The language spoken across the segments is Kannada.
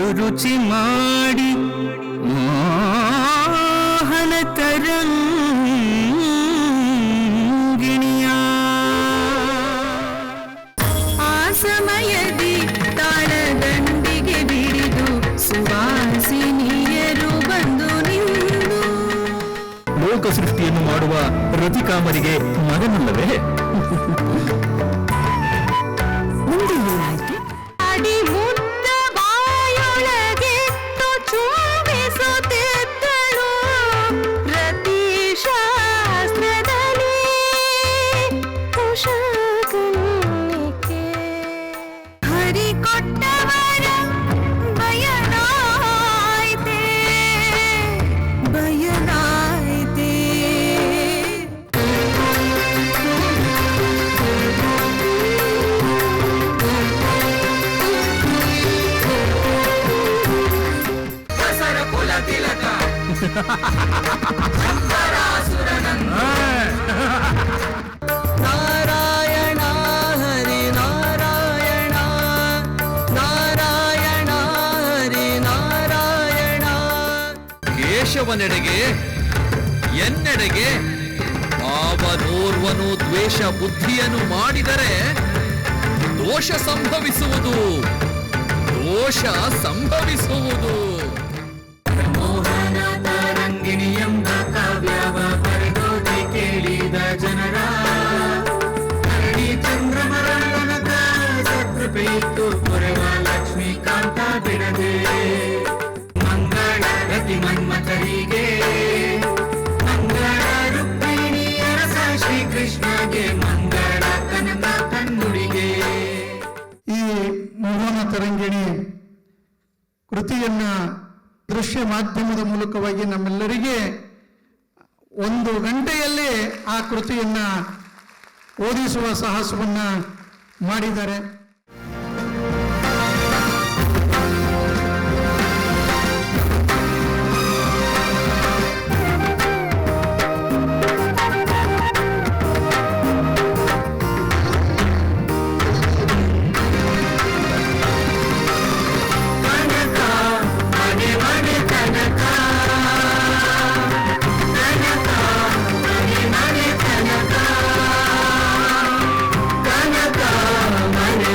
ಹಾಡು ರುಚಿ ಮಾಡಿ ಮೋಹನ ತರಂಗಿಣಿಯ ಆ ಸಮಯದಿ ತಾಳದಂಡಿಗೆ ಬಿಡಿದು ಸುವಾಸಿನಿಯರು ಬಂದು ನಿಂದು ಲೋಕ ಸೃಷ್ಟಿಯನ್ನು ಮಾಡುವ ರತಿಕಾಮರಿಗೆ ಮಗನಲ್ಲವೇ? ಅಡಿ ಮುದ್ದ ಬಾಯೊಳಗೆ ಚೂಬಿಸುತ್ತಿದ್ದಳು ರತಿಶಾಸ್ತ್ರದಲ್ಲಿ ಕುಶಕನ್ನಿಕೆ ಹರಿ ಕೊಟ್ಟವರ ಬಯಲಾಯ್ತೆ ಬಯಲಾಯ್ತೆ ನಾರಾಯಣ ಹರಿ ನಾರಾಯಣ ನಾರಾಯಣ ಹರಿ ನಾರಾಯಣ ಕೇಶವನೆಡೆಗೆ ಎನ್ನೆಡೆಗೆ ಅವನೋರ್ವನು ದ್ವೇಷ ಬುದ್ಧಿಯನ್ನು ಮಾಡಿದರೆ ದೋಷ ಸಂಭವಿಸುವುದು ದೋಷ ಸಂಭವಿಸುವುದು. ಮೋಹನ ತರಂಗಿಣಿ ಎಂಬ ಕಾವ್ಯವ ಬರೆದೋದಿ ಕೇಳಿದ ಜನರ ಹರಡಿ ಚಂದ್ರಮರಳನದ ಸತ್ಕೃಪೆಯಿತ್ತು ಕೊರೆವ ಲಕ್ಷ್ಮೀಕಾಂತ ಬಿಡದೆ ಮಂಗಳ ರತಿ ಮನ್ಮಥರಿಗೆ ಮಂಗಳ ರುಕ್ಮಿಣಿ ಅರಸ ಶ್ರೀಕೃಷ್ಣಗೆ ಮಂಗಳ ಕನಕ ಕಣ್ಣುಡಿಗೆ. ಈ ಮೋಹನ ತರಂಗಿಣಿ ಕೃತಿಯನ್ನ ದೃಶ್ಯ ಮಾಧ್ಯಮದ ಮೂಲಕವಾಗಿ ನಮ್ಮೆಲ್ಲರಿಗೆ 1 ಗಂಟೆಯಲ್ಲಿ ಆ ಕೃತಿಯನ್ನ ಓದಿಸುವ ಸಾಹಸವನ್ನ ಮಾಡಿದ್ದಾರೆ. ಮನೆ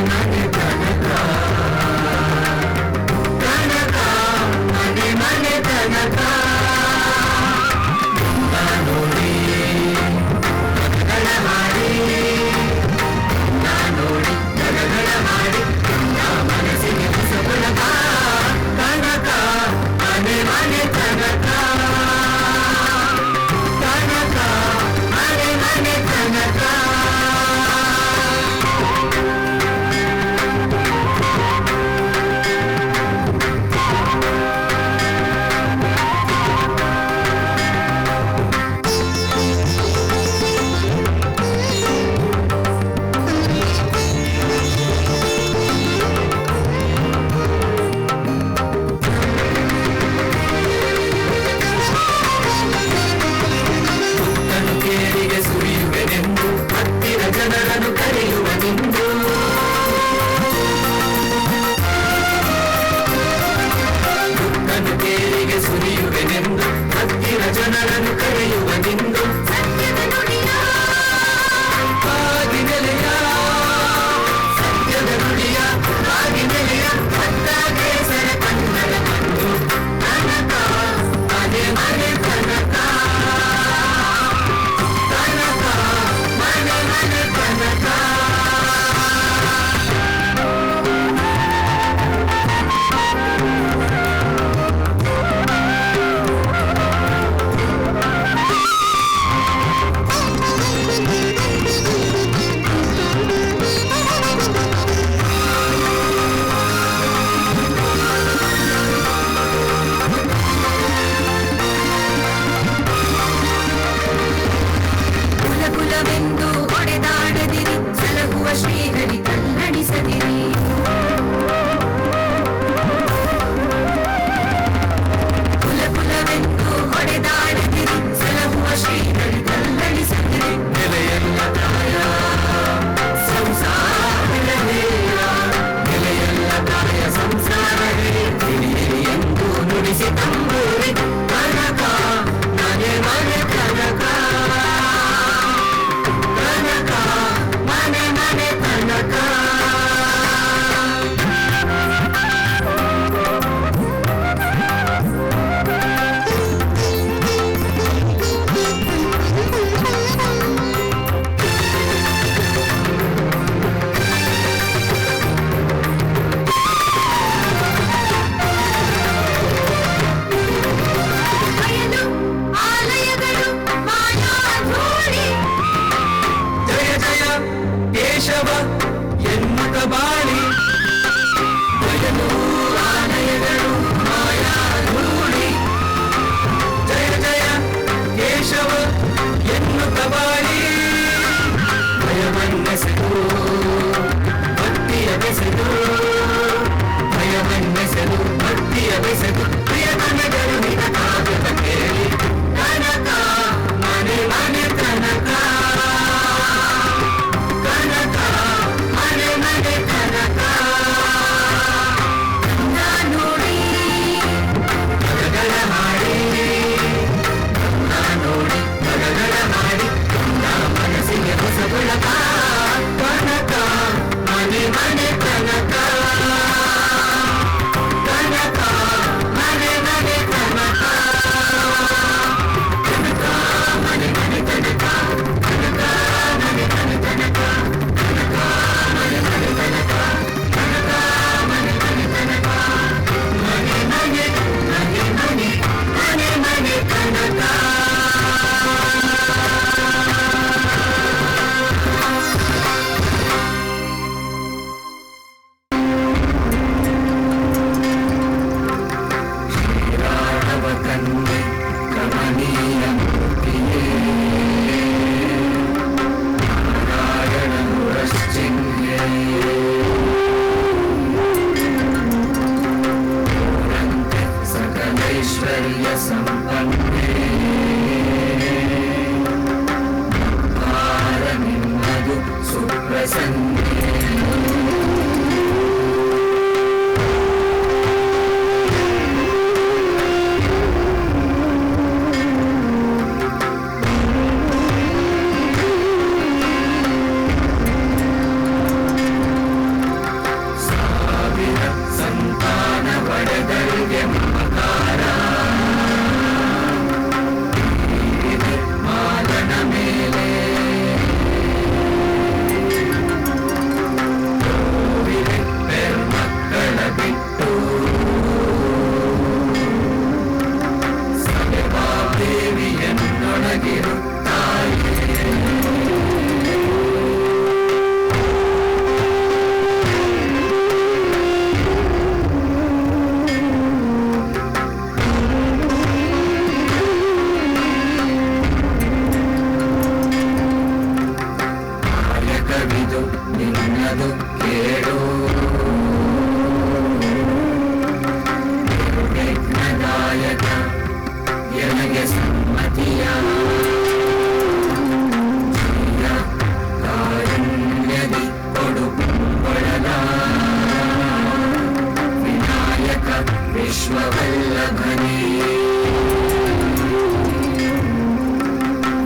विश्ववल्लभने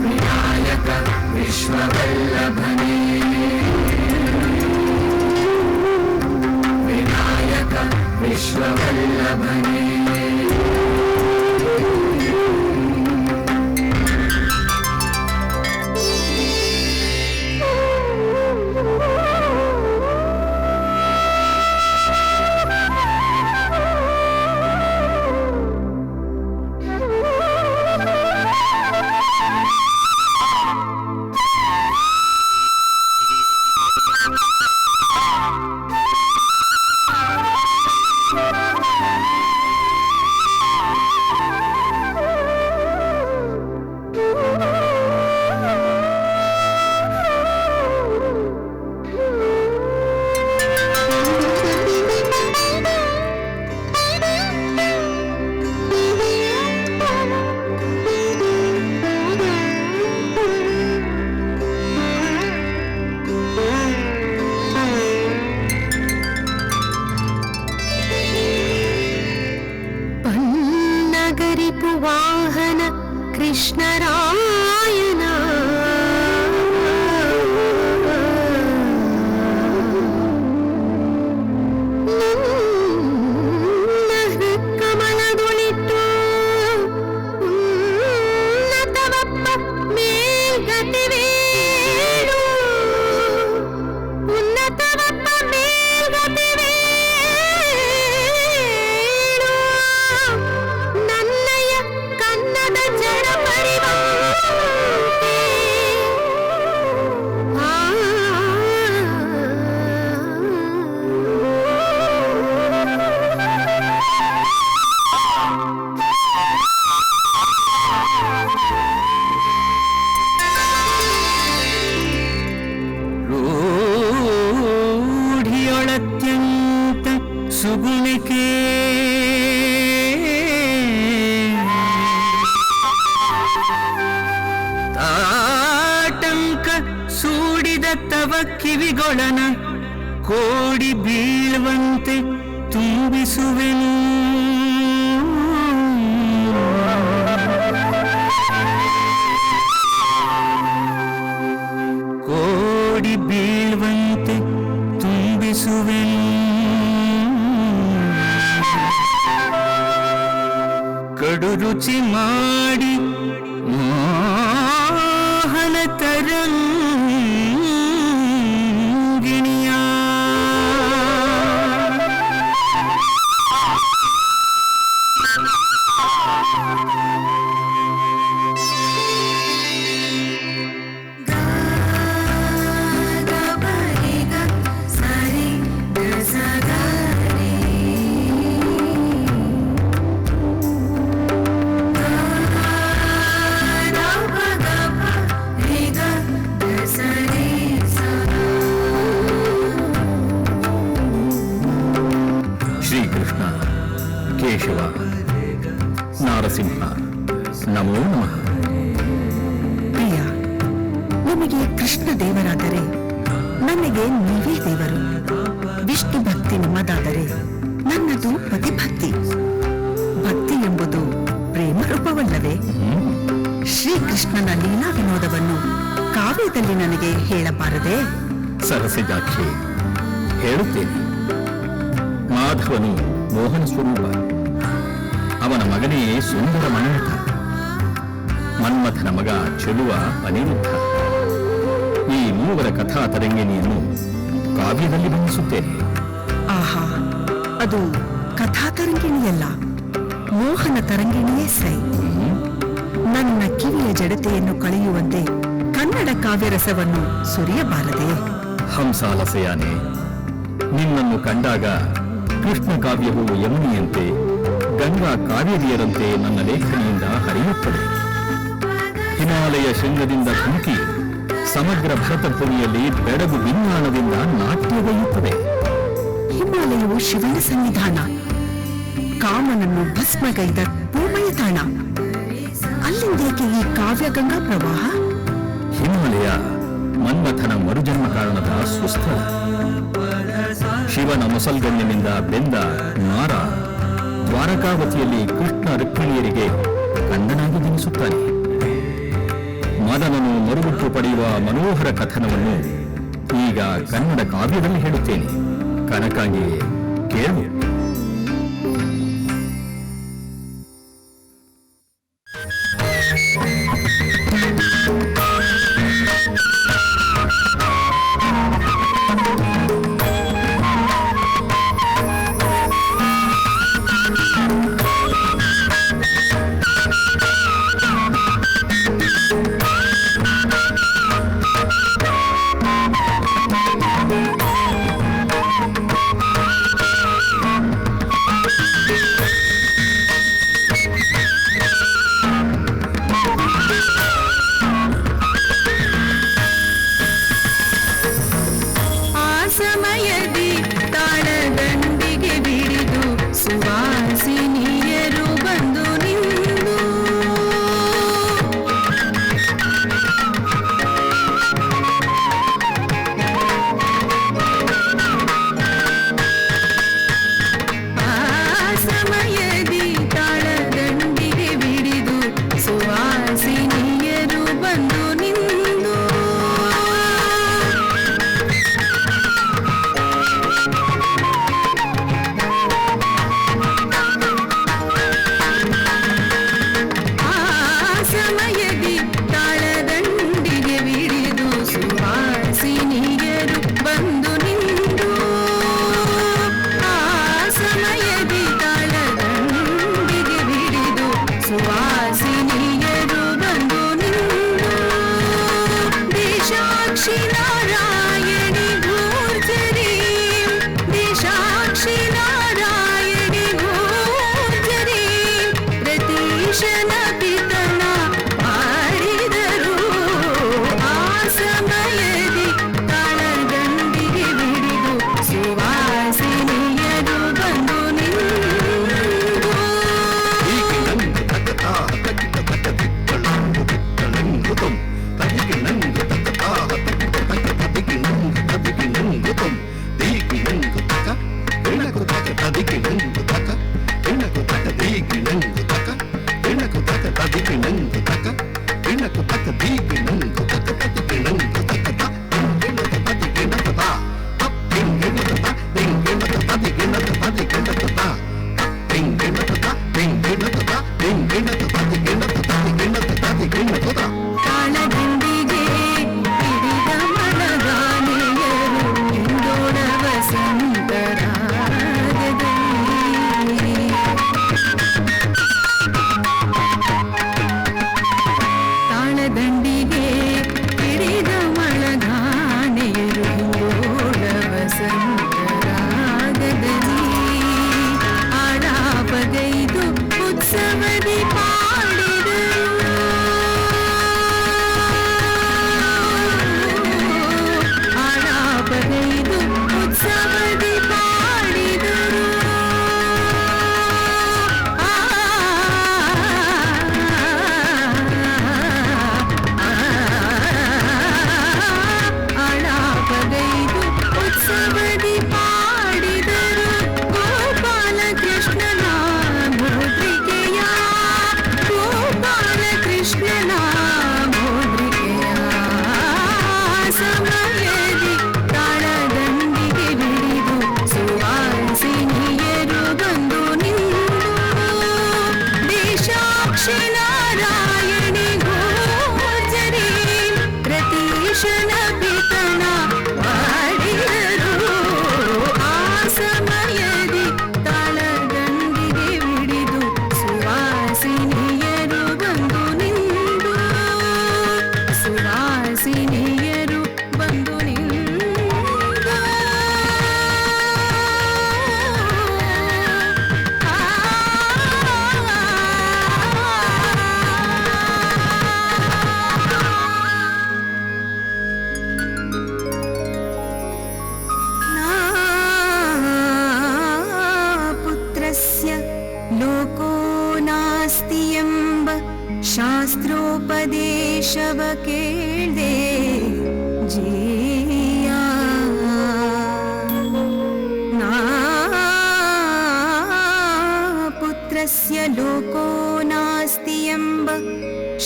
विनायक विश्ववल्लभने विनायक विश्ववल्लभने वाहन कृष्णरायना ಕಮಲದೊಳಿಟ್ಟು ಉನ್ನತವಪ್ಪ ಮೇಲ್ಗತಿವೇಳು ಉನ್ನತವಪ್ಪ ಮೇಲ್ಗತಿವೇಳು ನನ್ನಯ ಕನ್ನಡ ಜಡ ಪರಿವಂತೆ ರೂಢಿಯೊಳತ್ಯಂತ ಸುಗುಣಿಕೆ ಆಟಂಕ ಸೂಡಿದ ತವ ಕಿವಿಗೊಳನ ಕೋಡಿ ಬೀಳುವಂತೆ ತುಂಬಿಸುವೆನು ಕೋಡಿ ಬೀಳುವಂತೆ ತುಂಬಿಸುವೆನು ಕಡು ರುಚಿ ಮಾಡಿ ಮೋಹನ ತರಂಗಿಣಿಯ ಶ್ರೀಕೃಷ್ಣ ಕೇಶವ ನಾರಸಿಂಹ ನಮೋ ನಮಃ. ಪ್ರಿಯ, ನಿಮಗೆ ಕೃಷ್ಣ ದೇವರಾದರೆ ನನಗೆ ನೀವೇ ದೇವರು. ವಿಷ್ಣು ಭಕ್ತಿ ನಿಮ್ಮದಾದರೆ ನನ್ನದು ಪತಿಭಕ್ತಿ. ಭಕ್ತಿ ಎಂಬುದು ಪ್ರೇಮ ರೂಪವಲ್ಲವೇ? ಶ್ರೀಕೃಷ್ಣನ ಲೀಲಾ ವಿನೋದವನ್ನು ಕಾವ್ಯದಲ್ಲಿ ನನಗೆ ಹೇಳಬಾರದೆ? ಸರಸಿಜಾಕ್ಷಿ, ಹೇಳುತ್ತೇನೆ. ಮಾಧವನು ಮೋಹನ ಸ್ವರೂಪ. ಅವನ ಮಗನೇ ಸುಂದರ ಮನ್ಮಥ. ಮನ್ಮಥನ ಮಗ ಚೆಲುವ ಅನಿರುದ್ಧ. ಈ ಮೂವರ ಕಥಾ ತರಂಗಿಣಿಯನ್ನು ಕಾವ್ಯದಲ್ಲಿ ಬಂಧಿಸುತ್ತೇನೆ. ಆಹಾ, ಅದು ಕಥಾ ತರಂಗಿಣಿಯಲ್ಲ, ಮೋಹನ ತರಂಗಿಣಿಯೇ ಸೈ. ನನ್ನ ಕಿವಿಯ ಜಡತೆಯನ್ನು ಕಳೆಯುವಂತೆ ಕನ್ನಡ ಕಾವ್ಯರಸವನ್ನು ಸುರಿಯಬಾರದೆ? ಹಂಸಾಲಸೆಯಾನೆ, ನಿನ್ನನ್ನು ಕಂಡಾಗ ಕೃಷ್ಣ ಕಾವ್ಯವು ಯಮುನಿಯಂತೆ, ಗಂಗಾ ಕಾವೇರಿಯರಂತೆ ನನ್ನ ಲೇಖನಿಯಿಂದ ಹರಿಯುತ್ತದೆ. ಹಿಮಾಲಯ ಶೃಂಗದಿಂದ ಧುಮುಕಿ ಸಮಗ್ರ ಭರತಭೂಮಿಯಲ್ಲಿ ಬೆಡಗು ವಿಜ್ಞಾನದಿಂದ ನಾಟ್ಯಗೈಯುತ್ತದೆ. ಹಿಮಾಲಯವು ಶಿವನ ಸನ್ನಿಧಾನ, ಕಾಮನನ್ನು ಭಸ್ಮಗೈದ ಪೂಮಯ ತಾಣ. ಅಲ್ಲಿಂದೇಕೆ ಈ ಕಾವ್ಯ ಗಂಗಾ ಪ್ರವಾಹ? ಹಿಮಾಲಯ ಮನ್ಮಥನ ಮರುಜನ್ಮ ಕಾರಣದ ಸುಸ್ಥಳ. ಶಿವನ ಮುಸಲ್ಗಣ್ಣಿನಿಂದ ಬೆಂದ ನಾರ ದ್ವಾರಕಾವತಿಯಲ್ಲಿ ಕೃಷ್ಣ ರುಕ್ಮಿಣಿಯರಿಗೆ ಗಂಡನಾಗಿ ಜನಿಸುತ್ತಾನೆ. ಮದನನು ಮರುಹುಟ್ಟು ಪಡೆಯುವ ಮನೋಹರ ಕಥನವನ್ನು ಈಗ ಕನ್ನಡ ಕಾವ್ಯದಲ್ಲಿ ಹೇಳುತ್ತೇನೆ. ಕನಕಾಂಗಿಯೇ ಕೇಳು.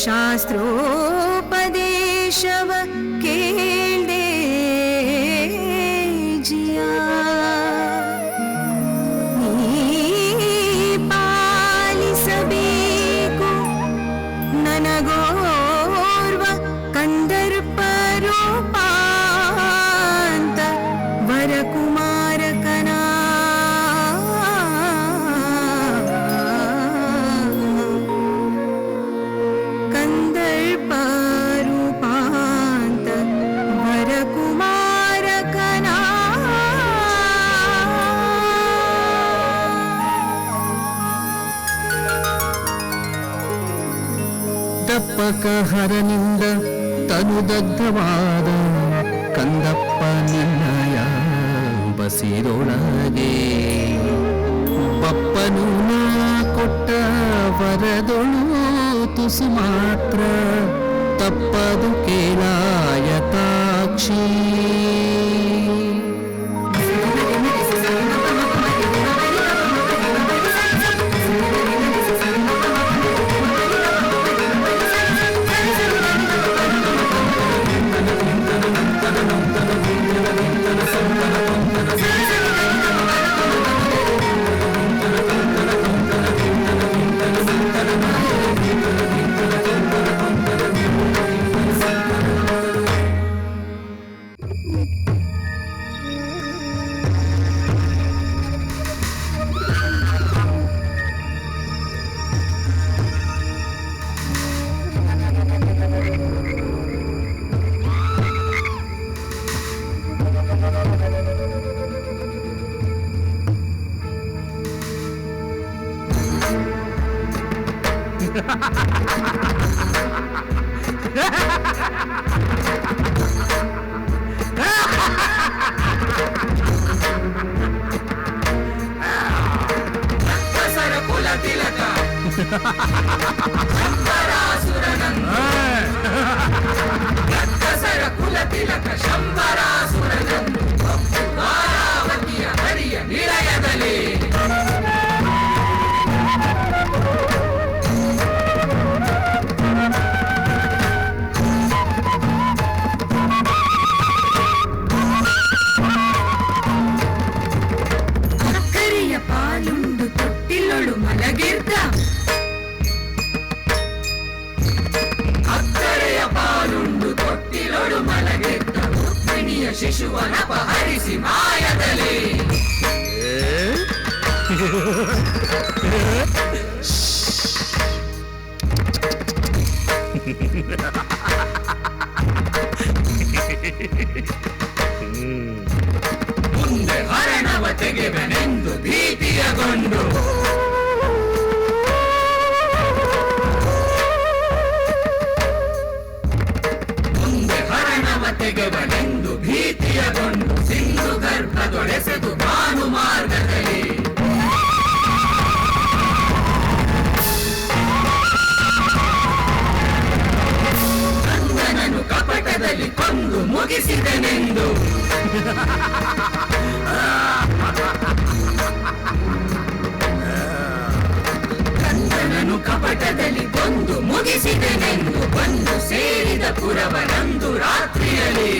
ಶಾಸ್ತ್ರೋಪದೇಶವ ಕೇಳ್ದೆ ಜಿಯ ನೀ ಪಾಲಿಸಬೇಕು ನನಗೋರ್ವ ಕಂದರ್ಪ ರೂಪಾಂತ ವರಕುಮಾರಕನ ಕಂದರ್ಪ ರೂಪಾಂತ ವರಕುಮಾರಕನ ದಪ್ಪಕ ಹರನಿಂದ ತನುದಗ್ಧವಾದ ಕಂದಪ್ಪ ನಿನ್ನಯ ಬಸಿರೊಳಗೆ ಬಪ್ಪನು ನಾ ಕೊಟ್ಟ ವರದೊಳು ತುಸು ಮಾತ್ರ ತಪ್ಪದು ಕೇಳಾಯತಾಕ್ಷಿ ಅಕ್ಕರೆಯ ಪಾಲುಂಡು ತೊಟ್ಟಿಲೊಳು ಮಲಗಿರ್ದ ಅಕ್ಕರೆಯ ಪಾಲುಂಡು ತೊಟ್ಟಿಲೊಳು ಮಲಗಿದ್ದ ರುಕ್ಮಿಣಿಯ ಶಿಶುವನಪಹರಿಸಿ ಮಾಯದಲ್ಲಿ ಮುಂದೆ ಹರಣವ ತೆಗೆವೆನೆಂದು ಭೀತಿಯಗೊಂಡು ಮುಂದೆ ಹರಣವ ತೆಗೆವನೆಂದು ಭೀತಿಯಗೊಂಡು ಸಿಂಧು ಗರ್ಭದೊಡೆಸೆದು ಭಾನು ಮಾರ್ಗದಲ್ಲಿ ಕಂದನನು ಕಪಟದಲ್ಲಿ ಕೊಂದು ಮುಗಿಸಿದನೆಂದು ಕಂದನನು ಕಪಟದಲ್ಲಿ ಕೊಂದು ಮುಗಿಸಿದನೆಂದು ಬಂದು ಸೇರಿದ ಪುರವನಂದು ರಾತ್ರಿಯಲ್ಲಿ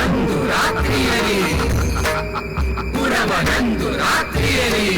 ಅಂದು ರಾತ್ರಿಯಲ್ಲಿ ಪುರವನಂದು ರಾತ್ರಿಯಲ್ಲಿ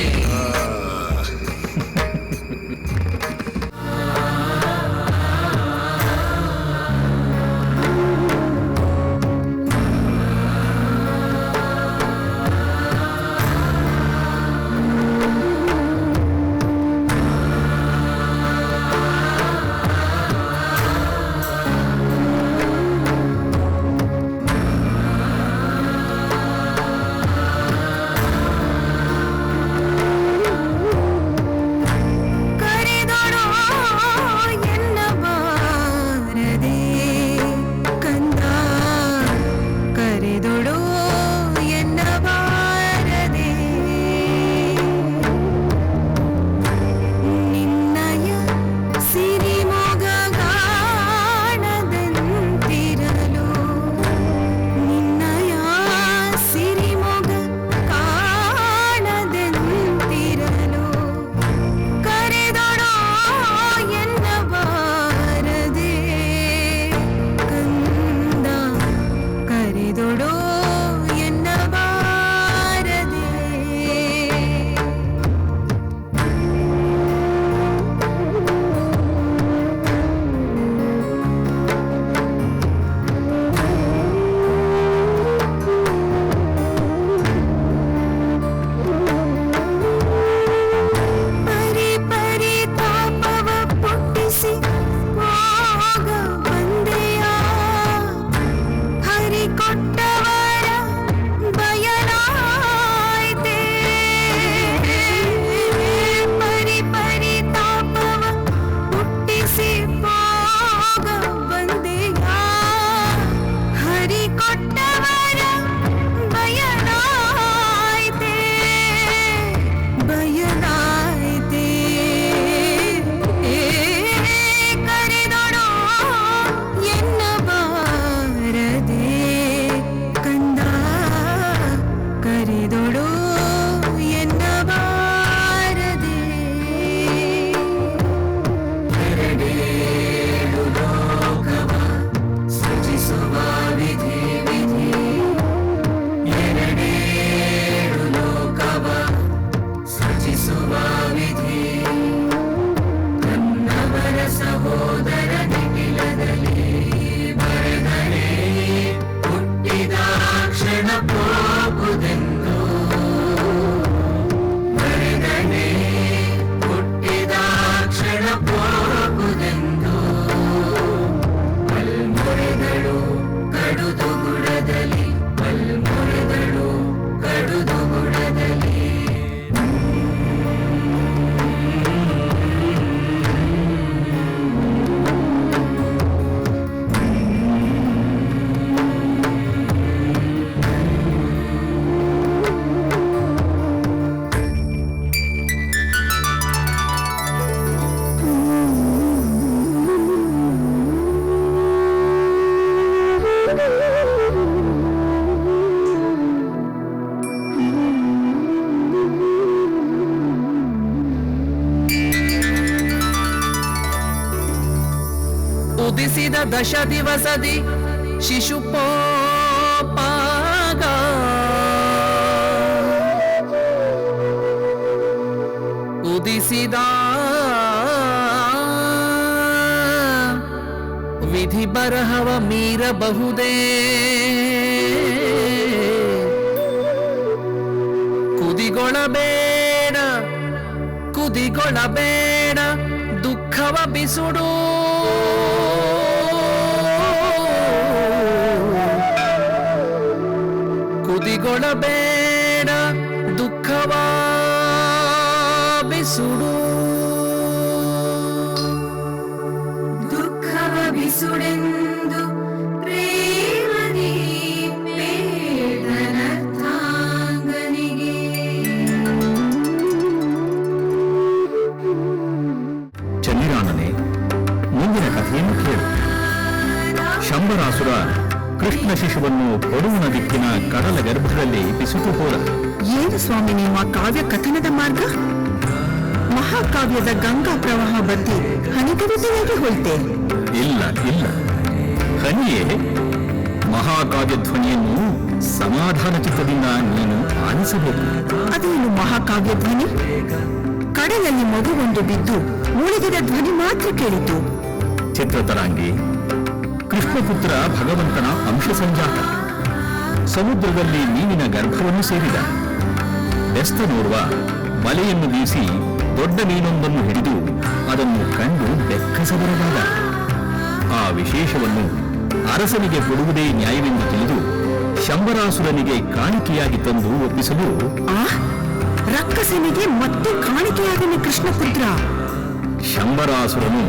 ಉದಿಸಿದ 10 ದಿವಸದಿ ಶಿಶುಪೋಪಾಗ ಉದಿಸಿದ ವಿಧಿ ಬರಹವ ಮೀರಬಹುದೇ ಕುದಿಗೊಳಬೇಡ ದುಃಖವ ಬಿಸುಡು ಕುದಿಗೊಳಬೇಡ ದುಃಖವ ಬಿಸುಡು ದುಃಖವ ಬಿಸುಡೆಂದು ಪ್ರೇಮದಿ ಪೇದನರ್ಥಾಂಗನಿಗೆ ಚಂದಿರಾನನೇ, ಮುಂದಿನ ಕಥೆಯನ್ನು ಕೇಳು. ಶಂಬರಾಸುರ ಕೃಷ್ಣ ಶಿಶುವನ್ನು ಕೊಡುವನ ದಿಕ್ಕಿನ ಕಡಲ ಗರ್ಭದಲ್ಲಿ ಬಿಸುಟು ಹೋದ. ಏನು ಸ್ವಾಮಿ ನಿಮ್ಮ ಕಾವ್ಯ ಕಥನದ ಮಾರ್ಗ? ಮಹಾಕಾವ್ಯದ ಗಂಗಾ ಪ್ರವಾಹ ಬತ್ತಿ ಹನಿಗವಿತೆಯಾಗಿ ಹೋಯ್ತೆ. ಇಲ್ಲ ಇಲ್ಲ, ಹನಿಯೇ ಮಹಾಕಾವ್ಯ ಧ್ವನಿಯನ್ನು ಸಮಾಧಾನ ಚಿತ್ತದಿಂದ ನೀನು ಆಲಿಸಬೇಕು. ಅದೇನು ಮಹಾಕಾವ್ಯ ಧ್ವನಿ? ಕಡಲಲ್ಲಿ ಮಗುವೊಂದು ಬಿದ್ದು ಮುಳುಗಿದ ಧ್ವನಿ ಮಾತ್ರ ಕೇಳಿತು. ಚಿತ್ರತರಾಂಗಿ, ಕೃಷ್ಣಪುತ್ರ ಭಗವಂತನ ಅಂಶ ಸಂಜಾತ ಸಮುದ್ರದಲ್ಲಿ ಮೀನಿನ ಗರ್ಭವನ್ನು ಸೇರಿದ. ಬೆಸ್ತನೋರ್ವ ಬಲೆಯನ್ನು ಬೀಸಿ ದೊಡ್ಡ ಮೀನೊಂದನ್ನು ಹಿಡಿದು ಅದನ್ನು ಕಂಡು ಬೆಕ್ಕಸಬರಲಾದ. ಆ ವಿಶೇಷವನ್ನು ಅರಸನಿಗೆ ಕೊಡುವುದೇ ನ್ಯಾಯವೆಂದು ತಿಳಿದು ಶಂಬರಾಸುರನಿಗೆ ಕಾಣಿಕೆಯಾಗಿ ತಂದು ಒಪ್ಪಿಸಲು ರಕ್ಕಸನಿಗೆ ಮತ್ತೆ ಕಾಣಿಕೆಯಾದನು ಕೃಷ್ಣಪುತ್ರ. ಶಂಬರಾಸುರನು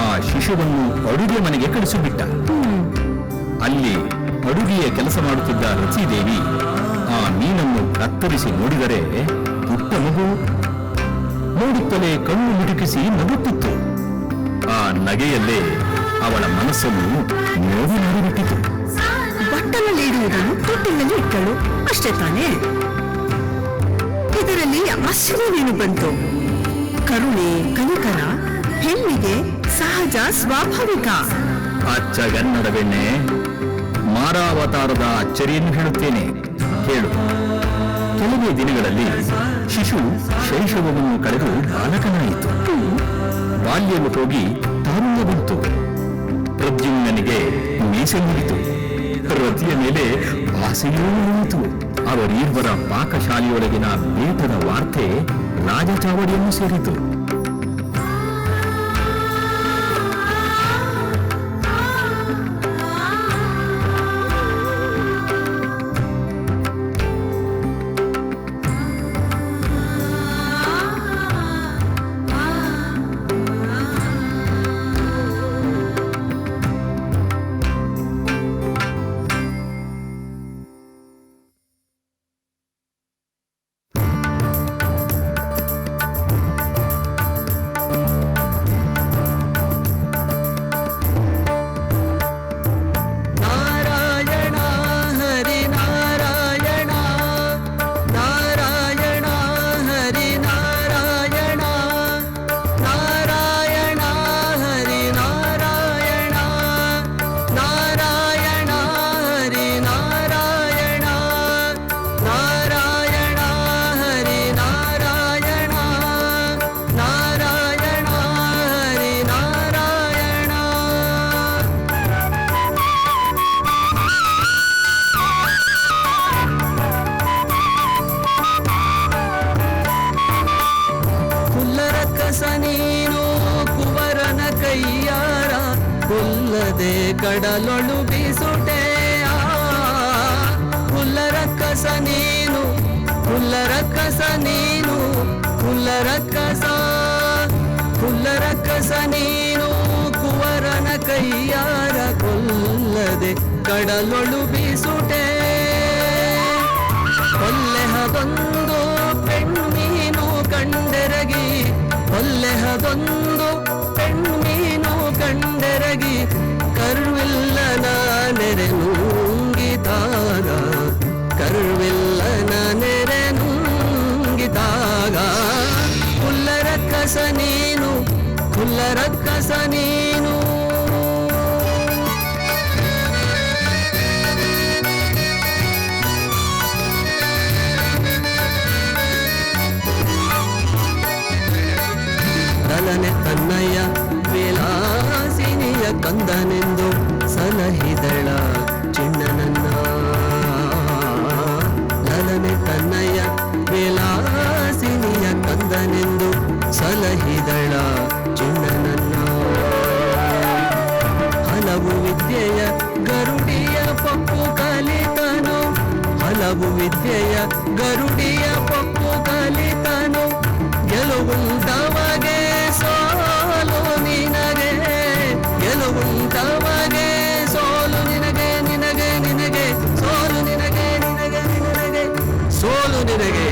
ಆ ಶಿಶುವನ್ನು ಅಡುಗೆ ಮನೆಗೆ ಕಳಿಸಿಬಿಟ್ಟ. ಅಲ್ಲಿ ಅಡುಗೆಯ ಕೆಲಸ ಮಾಡುತ್ತಿದ್ದ ರತಿದೇವಿ ಆ ಮೀನನ್ನು ಕತ್ತರಿಸಿ ನೋಡಿದರೆ ಪುಟ್ಟ ಮಗು ನೋಡುತ್ತಲೇ ಕಣ್ಣು ಮಿಟುಕಿಸಿ ನಗುತ್ತಿತ್ತು. ಆ ನಗೆಯಲ್ಲೇ ಅವಳ ಮನಸ್ಸನ್ನು ನೋವು ಮಾಡಿಬಿಟ್ಟಿತು. ಬಟ್ಟಲಲ್ಲಿ ಇಡುವುದನ್ನು ತೊಟ್ಟಿನಲ್ಲಿ ಇಟ್ಟಳು, ಅಷ್ಟೇ ತಾನೇ. ಇದರಲ್ಲಿ ಆಶ್ಚರ್ಯವೇನು ಬಂತು? ಕರುಣೆ ಕನಿಕರ ಹೆಣ್ಣಿಗೆ ಸಹಜ ಸ್ವಾಭಾವಿಕ. ಅಚ್ಚಗನ್ನಡ ಬೆಣ್ಣೆ, ಮಾರಾವತಾರದ ಅಚ್ಚರಿಯನ್ನು ಹೇಳುತ್ತೇನೆ ಕೇಳು. ಕೆಲವೇ ದಿನಗಳಲ್ಲಿ ಶಿಶು ಶೈಶವವನ್ನು ಕಳೆದು ಬಾಲಕನಾಯಿತು. ಬಾಲ್ಯವು ಹೋಗಿ ತಾರುಣ್ಯ ಬಂತು. ಪ್ರದ್ಯುಮ್ನನಿಗೆ ಮೀಸೆ ಮುಗಿತು. ರತಿಯ ಮೇಲೆ ಆಸೆಯೂ ಉಳಿಯಿತು. ಅವರೀರ್ವರ ಪಾಕಶಾಲೆಯೊಳಗಿನ ಬೇಟದ ವಾರ್ತೆ ರಾಜಚಾವಡಿಯನ್ನು ಸೇರಿತು. ಕಡಲೊಳು ಬೀಸುಟೆಯ ಹುಲ್ಲರಕ್ಕಸ ನೀನು ಹುಲ್ಲರಕ್ಕಸ ನೀನು ಹುಲ್ಲರಕ್ಕಸ ನೀನು ಕುವರನ ಕೈಯಾರ ಕೊಲ್ಲದೆ ಕಡಲೊಳು ಬೀಸುಟೆ ಕೊಲ್ಲೆಹದೊಂದು ಪೆಣ್ಮೀನು ಕಂಡೆರಗಿ ಕೊಲ್ಲೆಹದೊಂದು ಪೆಣ್ಮೀನು ಕಂಡೆರಗಿ ಕರುವಿಲ್ಲನ ನೆರೆ ನುಂಗಿದಾಗ ಕರುವಿಲ್ಲನ ನೆರೆ ನುಂಗಿದಾಗ ಹುಲ್ಲರಕ್ಕಸ ನೀನು ಹುಲ್ಲರಕ್ಕಸ ನೀನು ತನ್ನಯ್ಯ ವಿಲಾಸಿನಿಯ ಕಂದನೆಂದು ಸಲಹಿದಳ ಚಿಣ್ಣನನ್ನ. ಲಲನೆ ತನ್ನಯ್ಯ ವಿಲಾಸಿನಿಯ ಕಂದನೆಂದು ಸಲಹಿದಳ ಚಿಣ್ಣನನ್ನ. ಹಲವು ವಿದ್ಯೆಯ ಗರುಡಿಯ ಪಪ್ಪು ಕಲಿತನು, ಹಲವು ವಿದ್ಯೆಯ ಗರುಡಿಯ ಪಪ್ಪು ಕಲಿತನು. ಗೆಲುವುಂಟವಗೆ ಸೋಲು ನಿನಗೆ, ಗೆಲುವುಂಟವಗೆ ಸೋಲು ನಿನಗೆ, ನಿನಗೆ ನಿನಗೆ ಸೋಲು ನಿನಗೆ, ನಿನಗೆ ನಿನಗೆ ಸೋಲು ನಿನಗೆ.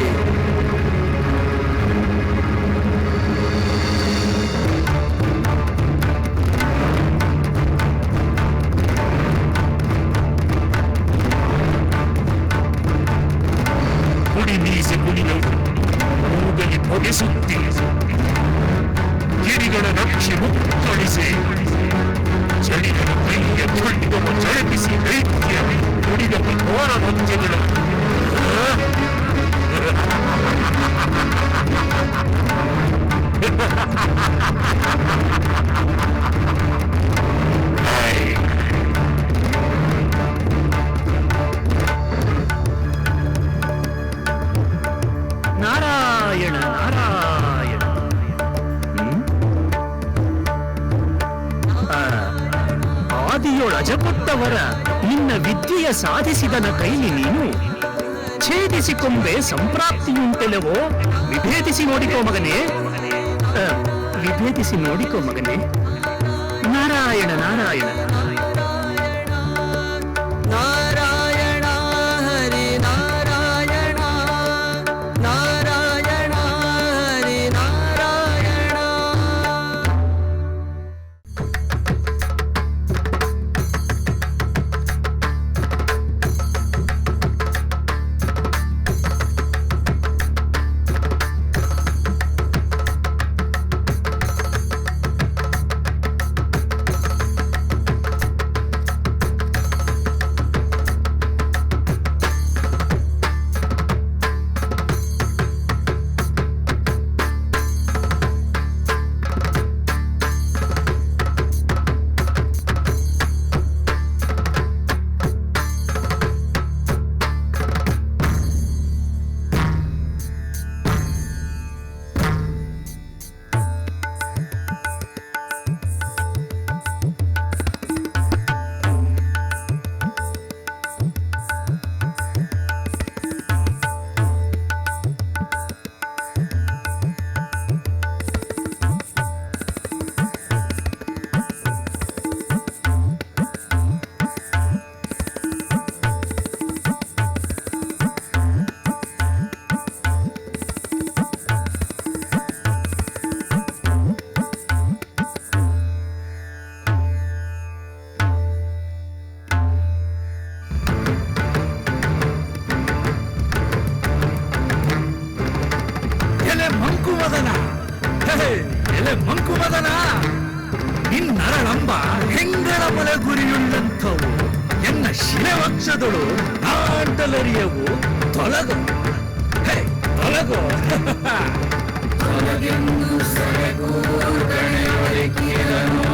ಕುಡಿ ಮೀಸೆ ಕುಡಿಯಲು ಮೂಗಲಿ ಹೊಗೆಸುತ್ತಿ, ಗಿರಿಗಳ ರಕ್ಷೆ ಮುಕ್ಕಳಿಸಿ, ಚಳಿಗಳ ಕೈಯ ಚೊಳ್ಳಿಗವ ಜಳಪಿಸಿ ದೈತ್ಯ ಕುಡಿಗವ ಘೋರ ನೃತ್ಯಗಳ ನಾರಾಯಣ ನಾರಾಯಣ. ಆದಿಯೊಳ ಅಜಪುಟ್ಟವರ ನಿನ್ನ ವಿದ್ಯೆಯ ಸಾಧಿಸಿದನ ಕೈಲಿ ನೀನು ಛೇದಿಸಿಕೊಂಬೆ ಸಂಪ್ರಾಪ್ತಿಯುಂಟೆಲವೋ. ವಿಭೇದಿಸಿ ನೋಡಿಕೋ ಮಗನೇ, ವಿಭೇದಿಸಿ ನೋಡಿಕೋ ಮಗನೇ. ನಾರಾಯಣ ನಾರಾಯಣ. ನಾರಾಯಣ ಹರಿ ನಾರಾಯಣ, ನಾರಾಯಣ ಹರಿ ನಾರಾಯಣ. ಮಂಕುಮದನ, ಎಲೆ ಮಂಕುಮದನ, ನಿನ್ನರಳಂಬ ಹೆಂಗಳ ಬಲ ಗುರಿಯುಳ್ಳಂಥವು. ಎನ್ನ ಶಿಲವಕ್ಷದಳು ನಾಂಟಲರಿಯವು ತೊಲಗು, ತೊಲಗು. ತೊಲಗೆಂದು ಸರಗೂರ್ಗಣೆಯೊಳಗಿದನು,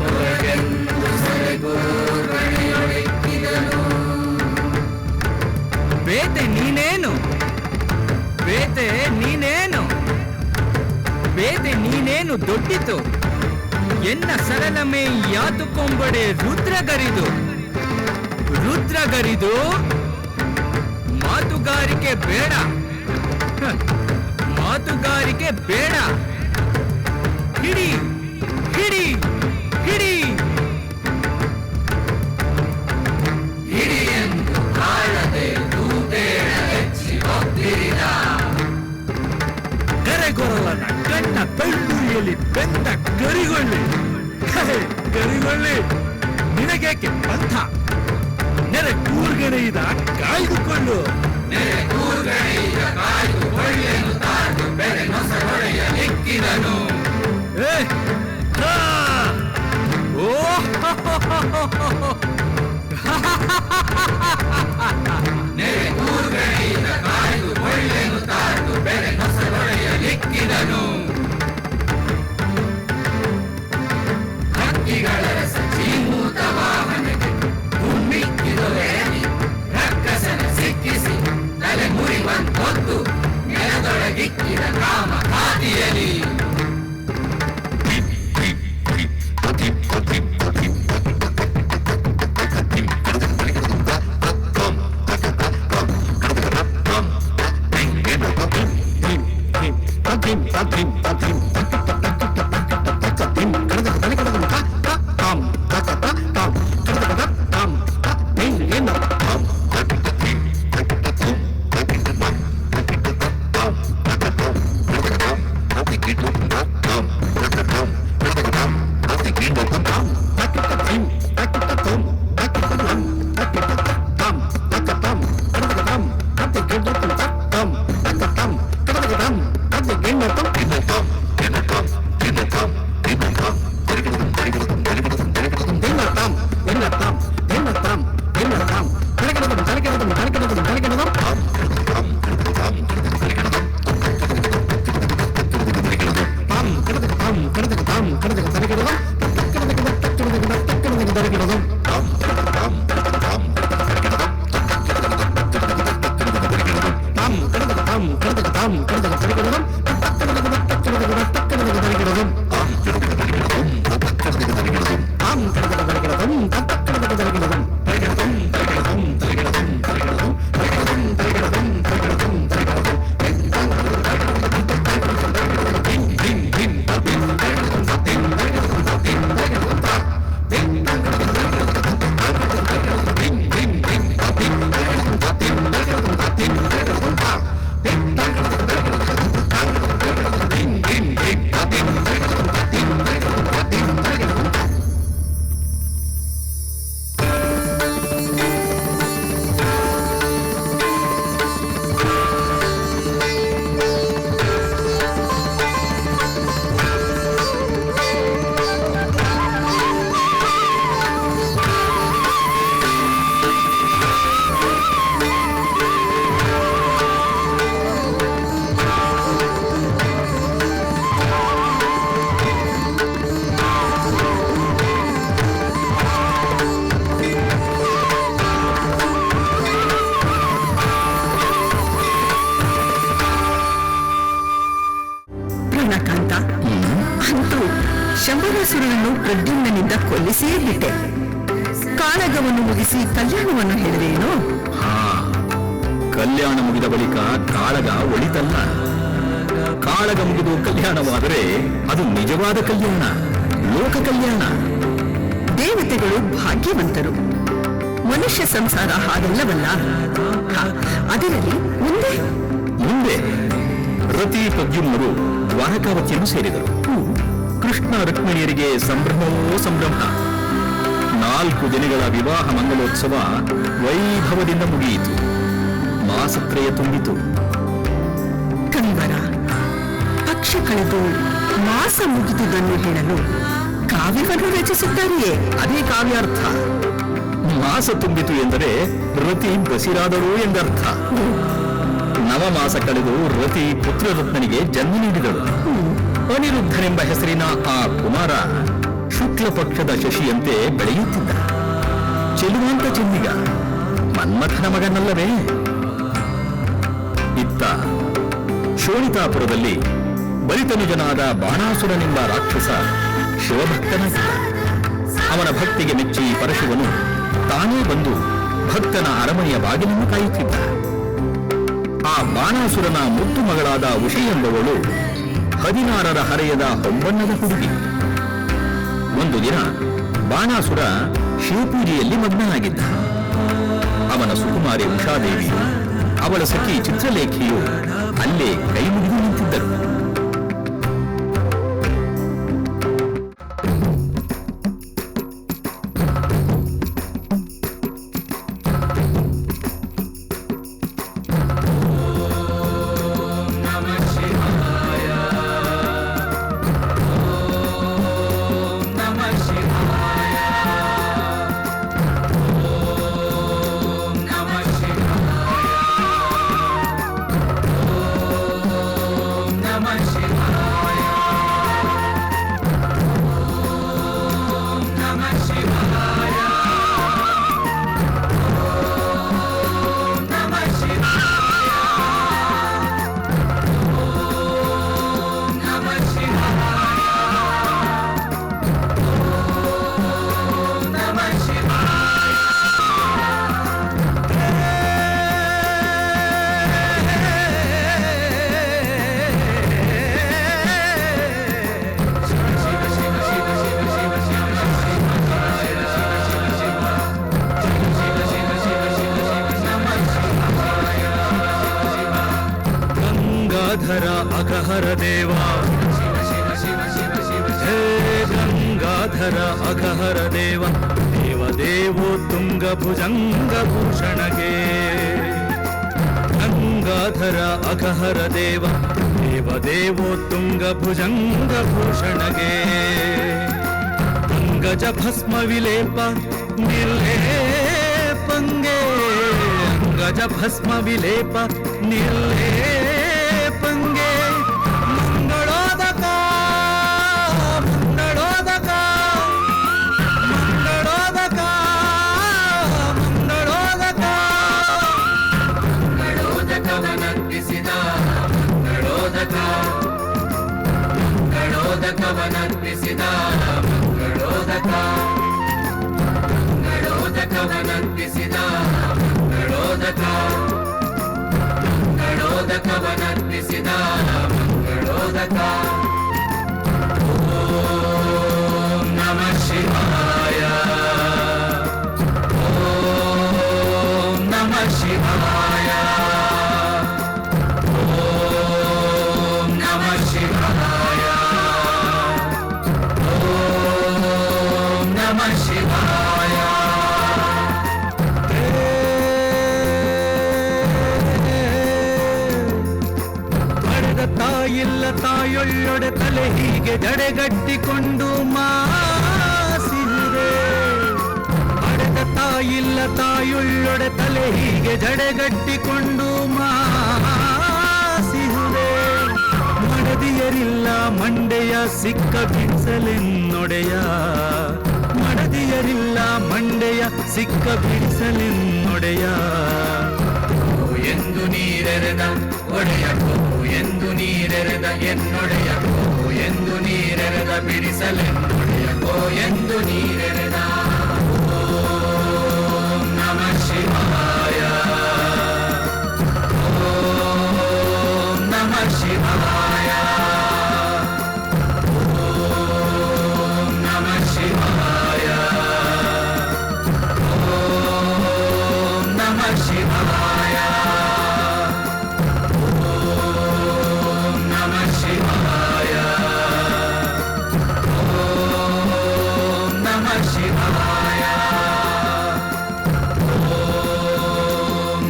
ತೊಲಗೆಂದು ಸರಗೂರ್ಗಣೆಯೊಳಗಿದನು. ಬೇತೆ ನೀನೇನು, ಬೇತೆ ನೀನೇನು, ಬೇತೆ ನೀನೇನು ದೊಡ್ಡಿತು. ಎನ್ನ ಸರಳಮೆ ಯಾತುಕೊಂಬಡೆ ರುದ್ರಗರಿದು, ರುದ್ರಗರಿದು. ಮಾತುಗಾರಿಕೆ ಬೇಡ, ಮಾತುಗಾರಿಕೆ ಬೇಡ. ಹಿಡಿ ಹಿಡಿ ಹಿಡಿ, ಹಿಡಿ ಎಂದು ಕಾಳದೆ ತೂಬೇಡ ಹೆಚ್ಚಿ ಒಪ್ಪಿರಿದ. ಕರೆಗೊರಲನ ಕಣ್ಣ ಬೆಳ್ಳುಳ್ಳಿಯಲ್ಲಿ ಬೆಂದ ಗರಿಗೊಳ್ಳಿ, ಗರಿಗೊಳ್ಳಿ. ನಿನಗೇಕೆ ಪಂಥ, ನೆರೆ ಕೂರ್ಗಣೆಯಿದ ಕಾಯ್ದುಕೊಂಡು, ನೆರೆ ಕೂರ್ಗಣೆಯಿದ ಕಾಯ್ದುಕೊಳ್ಳೆನು ತಾನು ಬೆರೆ ನೊಸಗೊಡೆಯ ಎಕ್ಕಿದನು. ಓ ನೆರೆ ಕೂರ್ಗಣೆಯಿದ ಕಾಯ್ದುಕೊಳ್ಳೆನು ತಾನು ಬೆರೆ ನೊಸಗೊಡೆಯ ಶಂಬರಾಸುರನನ್ನು ಪ್ರದ್ಯುಮ್ನನಿಂದ ಕೊಲ್ಲಿಸಿಯೇ ಬಿಟ್ಟೆ. ಕಾಳಗವನ್ನು ಮುಗಿಸಿ ಕಲ್ಯಾಣವನ್ನು ಹೇಳಿದೇನೋ? ಹಾ, ಕಲ್ಯಾಣ ಮುಗಿದ ಬಳಿಕ ಕಾಳಗ ಒಳಿತಲ್ಲ. ಕಾಳಗ ಮುಗಿದು ಕಲ್ಯಾಣವಾದರೆ ಅದು ನಿಜವಾದ ಕಲ್ಯಾಣ, ಲೋಕ ಕಲ್ಯಾಣ. ದೇವತೆಗಳು ಭಾಗ್ಯವಂತರು. ಮನುಷ್ಯ ಸಂಸಾರ ಹಾಗಲ್ಲವಲ್ಲ. ಅದರಲ್ಲಿ ಮುಂದೆ ರತಿ ಪ್ರದ್ಯುಮ್ನರು ದ್ವಾರಕಾವತಿಯನ್ನು ಸೇರಿದರು. ಕೃಷ್ಣ ರುಕ್ಮಿಣಿಯರಿಗೆ ಸಂಭ್ರಮವೋ ಸಂಭ್ರಮ. 4 ದಿನಗಳ ವಿವಾಹ ಮಂಗಲೋತ್ಸವ ವೈಭವದಿಂದ ಮುಗಿಯಿತು. ಮಾಸತ್ರಯ ತುಂಬಿತು. ಕವಿವರ, ಪಕ್ಷ ಕಳೆದು ಮಾಸ ಮುಗಿದುದನ್ನು ಹೇಳಲು ಕಾವ್ಯವನ್ನು ರಚಿಸುತ್ತಾರೆಯೇ? ಅದೇ ಕಾವ್ಯಾರ್ಥ. ಮಾಸ ತುಂಬಿತು ಎಂದರೆ ರತಿ ಬಸಿರಾದಳು ಎಂದರ್ಥ. ನವಮಾಸ ಕಳೆದು ರತಿ ಪುತ್ರರತ್ನನಿಗೆ ಜನ್ಮ ನೀಡಿದಳು. ಅನಿರುದ್ಧನೆಂಬ ಹೆಸರಿನ ಆ ಕುಮಾರ ಶುಕ್ಲ ಪಕ್ಷದ ಶಶಿಯಂತೆ ಬೆಳೆಯುತ್ತಿದ್ದ. ಚೆಲುವಂತ ಚೆನ್ನಿಗ, ಮನ್ಮಥನ ಮಗನಲ್ಲವೇ? ಇತ್ತ ಶೋಣಿತಾಪುರದಲ್ಲಿ ಬಲಿತನುಜನಾದ ಬಾಣಾಸುರನೆಂಬ ರಾಕ್ಷಸ ಶಿವಭಕ್ತನಾಗಿದ್ದ. ಅವನ ಭಕ್ತಿಗೆ ಮೆಚ್ಚಿ ಪರಶಿವನು ತಾನೇ ಬಂದು ಭಕ್ತನ ಅರಮನೆಯ ಬಾಗಿಲನ್ನು ಕಾಯುತ್ತಿದ್ದ. ಆ ಬಾಣಾಸುರನ ಮುದ್ದು ಮಗಳಾದ ಉಷಿ ಎಂಬವಳು 16ರ ಹರೆಯದ ಹೊಂಬಣ್ಣದ ಹುಡುಗಿ. ಒಂದು ದಿನ ಬಾಣಾಸುರ ಶಿವಪೂಜೆಯಲ್ಲಿ ಮಗ್ನನಾಗಿದ್ದ. ಅವನ ಸುಕುಮಾರಿ ಉಷಾದೇವಿಯು ಅವಳ ಸಖಿ ಚಿತ್ರಲೇಖಿಯು ಅಲ್ಲೇ ಕೈ ಮುಗಿದು ನಿಂತಿದ್ದರು. ಅಘಹರ ದೇವ, ಹೇ ಗಂಗಾಧರ ಅಘಹರ ದೇವ, ದೇವದೇವೋ ತುಂಗ ಭುಜಂಗ ಭೂಷಣಗೆ. ಗಂಗಾಧರ ಅಘಹರ ದೇವ, ದೇವದೇವೋ ತುಂಗ ಭುಜಂಗ ಭೂಷಣಗೆ. ಅಂಗಜ ಭಸ್ಮ ವಿಲೇಪ ನಿರ್ಲೇಪಂಗೆ, ಅಂಗಜ ಭಸ್ಮ ವಿಲೇಪ ನಿರ್ಲೇಪಂಗೆ. ಮಂಗಳೋದಕ ಮಂಗಳೋದಕ ಮಂಗಳೋದಕ ಮಂಗಳೋದಕ ಮಂಗಳೋದಕವನರ್ಪಿಸಿದ ಮಂಗಳೋದಕ, ಮಂಗಳೋದಕವನರ್ಪಿಸಿದ ಮಂಗಳೋದಕ, ಮಂಗಳೋದಕವನರ್ಪಿಸಿದ ಮಂಗಳೋದಕ, ಮಂಗಳೋದಕವನರ್ಪಿಸಿದ ಮಂಗಳೋದಕ. ಓಂ ನಮಃ ಶಿವಾಯ, ಓಂ ನಮಃ ಶಿವಾಯ, ಓಂ ನಮಃ ಶಿವಾಯ, ಓಂ ನಮಃ ಶಿವಾಯ. ತಾಯಿಲ್ಲ ತಾಯೊಳ್ಳೊಡೆ ತಲೆ ಹೀಗೆ ಜಡೆಗಟ್ಟಿಕೊಂಡು ಮಾಸಿದೆ. ಪಡೆದ ತಾಯಿಲ್ಲ ತಾಯೊಳ್ಳೊಡೆ ತಲೆ ಹೀಗೆ ಜಡೆಗಟ್ಟಿಕೊಂಡು ಮಾಸಿದೆ. ಮಡದಿಯರಿಲ್ಲ ಮಂಡೆಯ ಸಿಕ್ಕ ಬಿಡಿಸಲೆನ್ನೊಡೆಯ, ಮಡದಿಯರಿಲ್ಲ ಮಂಡೆಯ ಸಿಕ್ಕ ಬಿಡಿಸಲೆನ್ನೊಡೆಯ. ಎಂದು ನೀರೆರೆದ ಒಡೆಯ ಎಂದು ನೀರೆರೆದ ಎನ್ನೊಡೆಯ ಎಂದು ನೀರೆರೆದ ಬಿಡಿಸಲೆನ್ನೊಡೆಯ ಗೋ ಎಂದು ನೀರೆರೆದ ಓಂ ನಮಃ ಶಿವಾಯ ಓಂ ನಮಃ ಶಿವಾಯ ಓಂ ನಮಃ ಶಿವಾಯ ಓಂ ನಮಃ ಶಿವಾಯ ಓಂ ನಮಃ ಶಿವಾಯ ಓಂ ನಮಃ ಶಿವಾಯ ಓಂ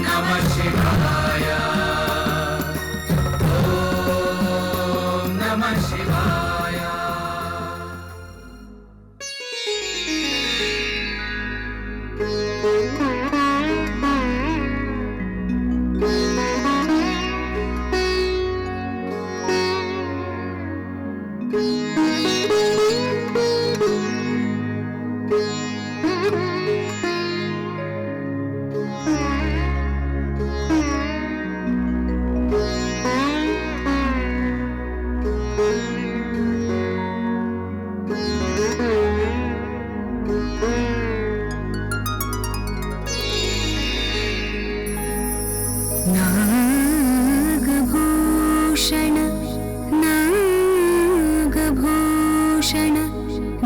ನಮಃ ಶಿವಾಯ ಓಂ ನಮಃ ಶಿವಾಯ. ನಾಗಭೂಷಣ ನಾಗಭೂಷಣ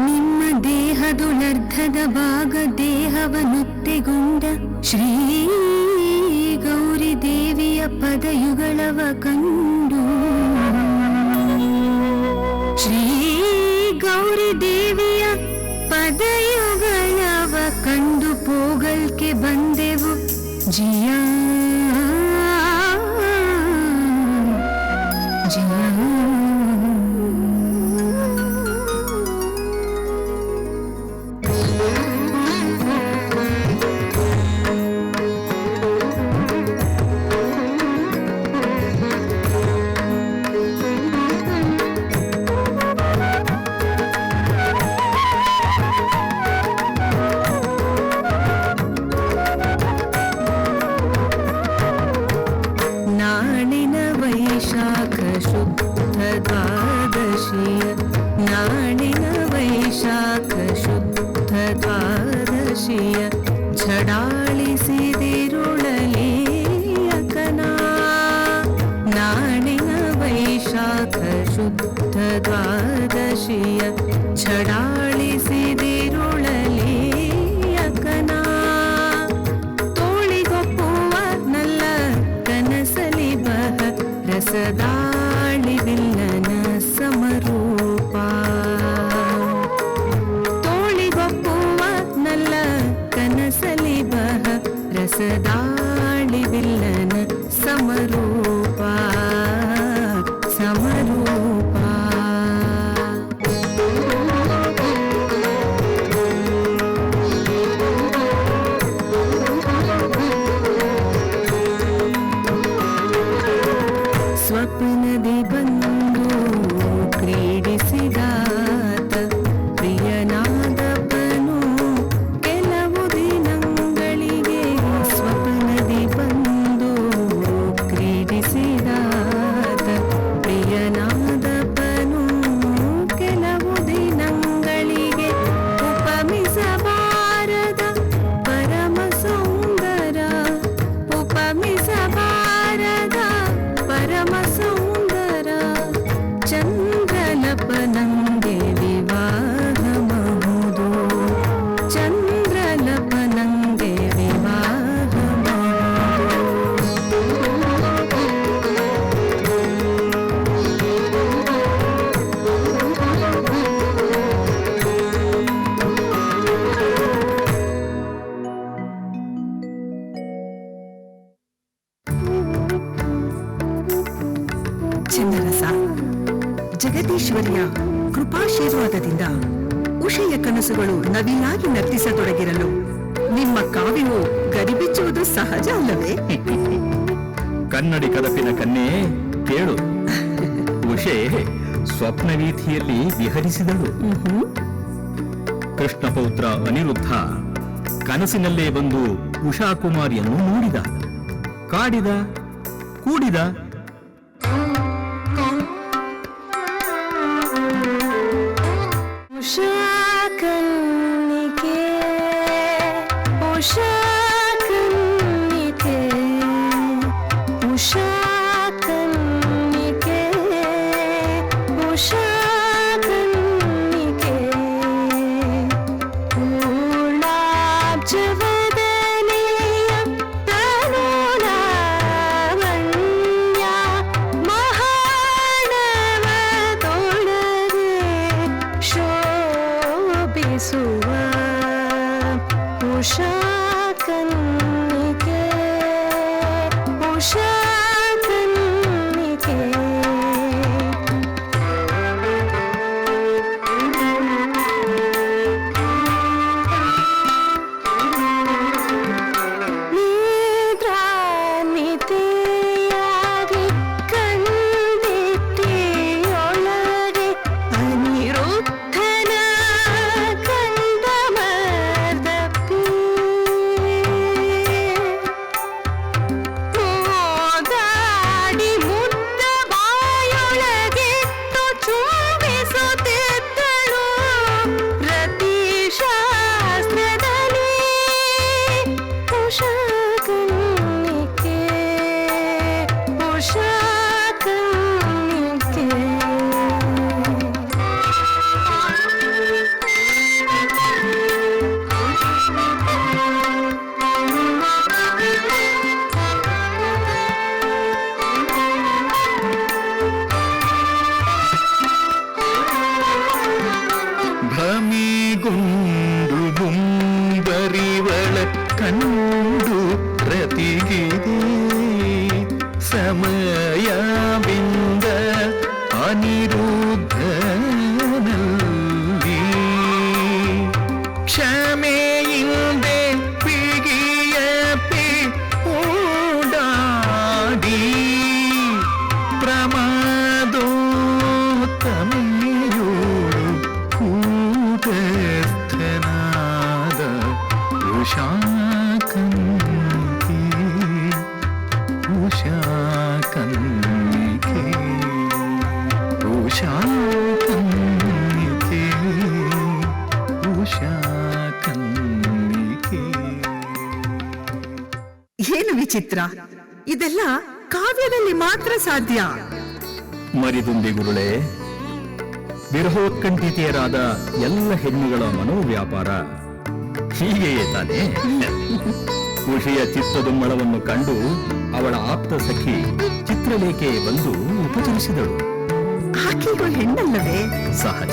ನಿಮ್ಮ ದೇಹದುಲರ್ಧದ ಭಾಗ ದೇಹವನುತ್ತೆಗೊಂಡ ಶ್ರೀ ಗೌರಿ ದೇವಿಯ ಪದಯುಗಳವ ಕಂಡು ಶ್ರೀ ಗೌರಿ ದೇವಿಯ ಪದಯುಗಳವ ಕಂಡು ಪೋಗಲ್ಕೆ ಬಂದೆವು ಜಿಯಾ ಜಿಯಾ. ನಾಡಿನ ವೈಶಾಖ ಶುದ್ಧ ದ್ವಾದಶಿಯ ನಾಡಿನ ವೈಶಾಖ ಶುದ್ಧ ದ್ವಾದಶಿಯ ಝಡಾಳಿಸಿದಿರುಳಲೇಯಕನ ನಾಡಿನ ವೈಶಾಖ ಶುದ್ಧ ದ್ವಾದಶಿಯ ಝಡಾಳಿಸಿದಿರುಳಲೇಯಕನ ತೋಳಿಗೊಪ್ಪುವ ನಲ್ಲ ಕನಸಲಿ ಬಹ ರಸದಾಳಿವಿಲ್ಲನ ಸಮರೂಪ ತೋಳಿಗೊಪ್ಪುವ ನಲ್ಲ ಕನಸಲಿ ಬಹ ರಸದಾಳಿವಿಲ್ಲನ ಸಮರೂಪ ಸಮರೂಪ. ಸ್ವಪ್ನದಿ ಬಂದು ಕ್ರೀಡಿಸಿದಾತ ಪ್ರಿಯನಾದಪ್ಪನು ಕೆಲವು ದಿನಗಳಿಗೆ ಸ್ವಪ್ನದಿ ಬಂದು ಕ್ರೀಡಿಸಿದಾತ ಪ್ರಿಯನಾದಪ್ಪನು ಕೆಲವು ದಿನಗಳಿಗೆ ಉಪಮಿಸಬಾರದ ಪರಮ ಸುಂದರ ಉಪಮಿಸಬಾರದ ಪರಮ ಸುಂದರ ಚಂದ್ರಲಪನಂಗೆ ವಿವಾಹಬಹುದು ಚಂದ್ರಲಪನಂಗೆ ಚಂದ್ರರಸ ಜಗದೀಶ್ವರಿಯ ಕೃಪಾಶೀರ್ವಾದದಿಂದ ಉಷೆಯ ಕನಸುಗಳು ನವಿಲಾಗಿ ನರ್ತಿಸತೊಡಗಿರಲು ನಿಮ್ಮ ಕಾವ್ಯವು ಗರಿಬಿಚ್ಚುವುದು ಸಹಜ ಅಲ್ಲವೇ? ಕನ್ನಡಿ ಕದಪಿನ ಕನ್ನೇ ಕೇಳು. ಉಷೆ ಸ್ವಪ್ನವೀಥಿಯಲ್ಲಿ ವಿಹರಿಸಿದಳು. ಕೃಷ್ಣ ಪೌತ್ರ ಅನಿರುದ್ಧ ಕನಸಿನಲ್ಲೇ ಬಂದು ಉಷಾಕುಮಾರಿಯನ್ನು ನೋಡಿದ, ಕಾಡಿದ, ಕೂಡಿದ. ಉಷಾ ಕನ್ನಿಕೆ ಉಷಾ ಕನ್ನಿಕೆ ಉಷಾ ಕನ್ನಿಕೆ ಉಷಾ ಕನ್ನಿಕೆ ಪೂರ್ಣಾಬ್ಜವದನೆಯ ತನುಲಾವಣ್ಯ ಮಹಾಣವದೊಳಗೆ ಶೋಭಿಸುವ ಉಷಾ ಕನ್ನಿಕೆ ಉಷಾ ಕನ್ನಿಕೆ ನಿದ್ರಾನಿತೆಯಾಗಿ ಕಣ್ಬಿಟ್ಟಿಯೊಳಗೆ ಅನಿರುದ್ಧನ ಕಂಡ ಮರ್ದಪ್ಪಿ ಮೋದಾಡಿ ಮುದ್ದ ಬಾಯೊಳಗೆ ಚುಂಬಿಸುತ್ತಿದ್ದಳು ರತಿಶಾಸ್ತ್ರದಲ್ಲಿ ಉಷಾ ಕನ್ನಿಕೆ ಉಷಾ ಕನ್ನಿಕೆ ಭ್ರಮಿಗೊಂಡು ಮುಂಬರಿವಳ ಕಂಡು ರತಿಗಿದೆ ಸಮಯವಿಂದ ಅನಿರುದ್ಧನಲ್ಲಿ ಕ್ಷಮೆಯಿಂದೆ ಪಿಗಿಯಪಿ ಓಡಾಡಿ ಪ್ರಮಾದೋತ್ತಮೆಯು ಕೂಟಸ್ಥನಾದ ಉಷಾ ಕನ್ನಿಕೆ ಉಷಾ ಕನ್ನಿಕೆ ಉಷಾ ಕನ್ನಿಕೆ ಉಷಾ ಕನ್ನಿಕೆ. ಏನು ವಿಚಿತ್ರ, ಇದೆಲ್ಲ ಕಾವ್ಯದಲ್ಲಿ ಮಾತ್ರ ಸಾಧ್ಯ. ಮರಿದುಂಬಿ ಗುರುಳೆ, ವಿರಹೋತ್ಕಂಠಿತೆಯರಾದ ಎಲ್ಲ ಹೆಣ್ಣುಗಳ ಮನೋವ್ಯಾಪಾರ ಹೀಗೆಯೇ ತಾನೇ? ಖುಷಿಯ ಚಿತ್ತದುಮ್ಮಳವನ್ನು ಕಂಡು ಅವಳ ಆಪ್ತ ಸಖಿ ಚಿತ್ರಲೇಖೆ ಬಂದು ಉಪಚರಿಸಿದಳು. ಆಕೆಗೂ ಹೆಣ್ಣಲ್ಲವೇ? ಸಹಜ.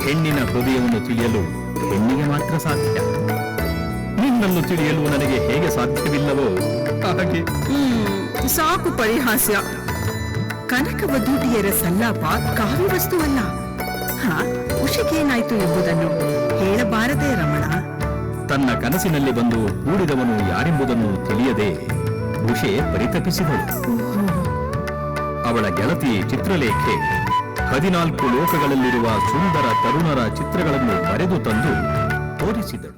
ಹೆಣ್ಣಿನ ಹೃದಯವನ್ನು ತಿಳಿಯಲು ಹೆಣ್ಣಿಗೆ ಮಾತ್ರ ಸಾಧ್ಯ. ನಿನ್ನನ್ನು ತಿಳಿಯಲು ನನಗೆ ಹೇಗೆ ಸಾಧ್ಯವಿಲ್ಲವೋ ಹಾಗೆ. ಸಾಕು ಪರಿಹಾಸ್ಯ. ಕನಕವಧೂಟಿಯರ ಸಲ್ಲಾಪ ಕಾವ್ಯ ವಸ್ತುವಲ್ಲ. ಉಷೆಗೇನಾಯ್ತು ಎಂಬುದನ್ನು ಹೇಳಬಾರದೇ ರಮಣ? ತನ್ನ ಕನಸಿನಲ್ಲಿ ಬಂದು ಕೂಡಿದವನು ಯಾರೆಂಬುದನ್ನು ತಿಳಿಯದೆ ಉಷೆ ಪರಿತಪಿಸಿದಳು. ಅವಳ ಗೆಳತಿ ಚಿತ್ರಲೇಖೆ 14 ಲೋಕಗಳಲ್ಲಿರುವ ಸುಂದರ ತರುಣರ ಚಿತ್ರಗಳನ್ನು ಬರೆದು ತಂದು ತೋರಿಸಿದಳು.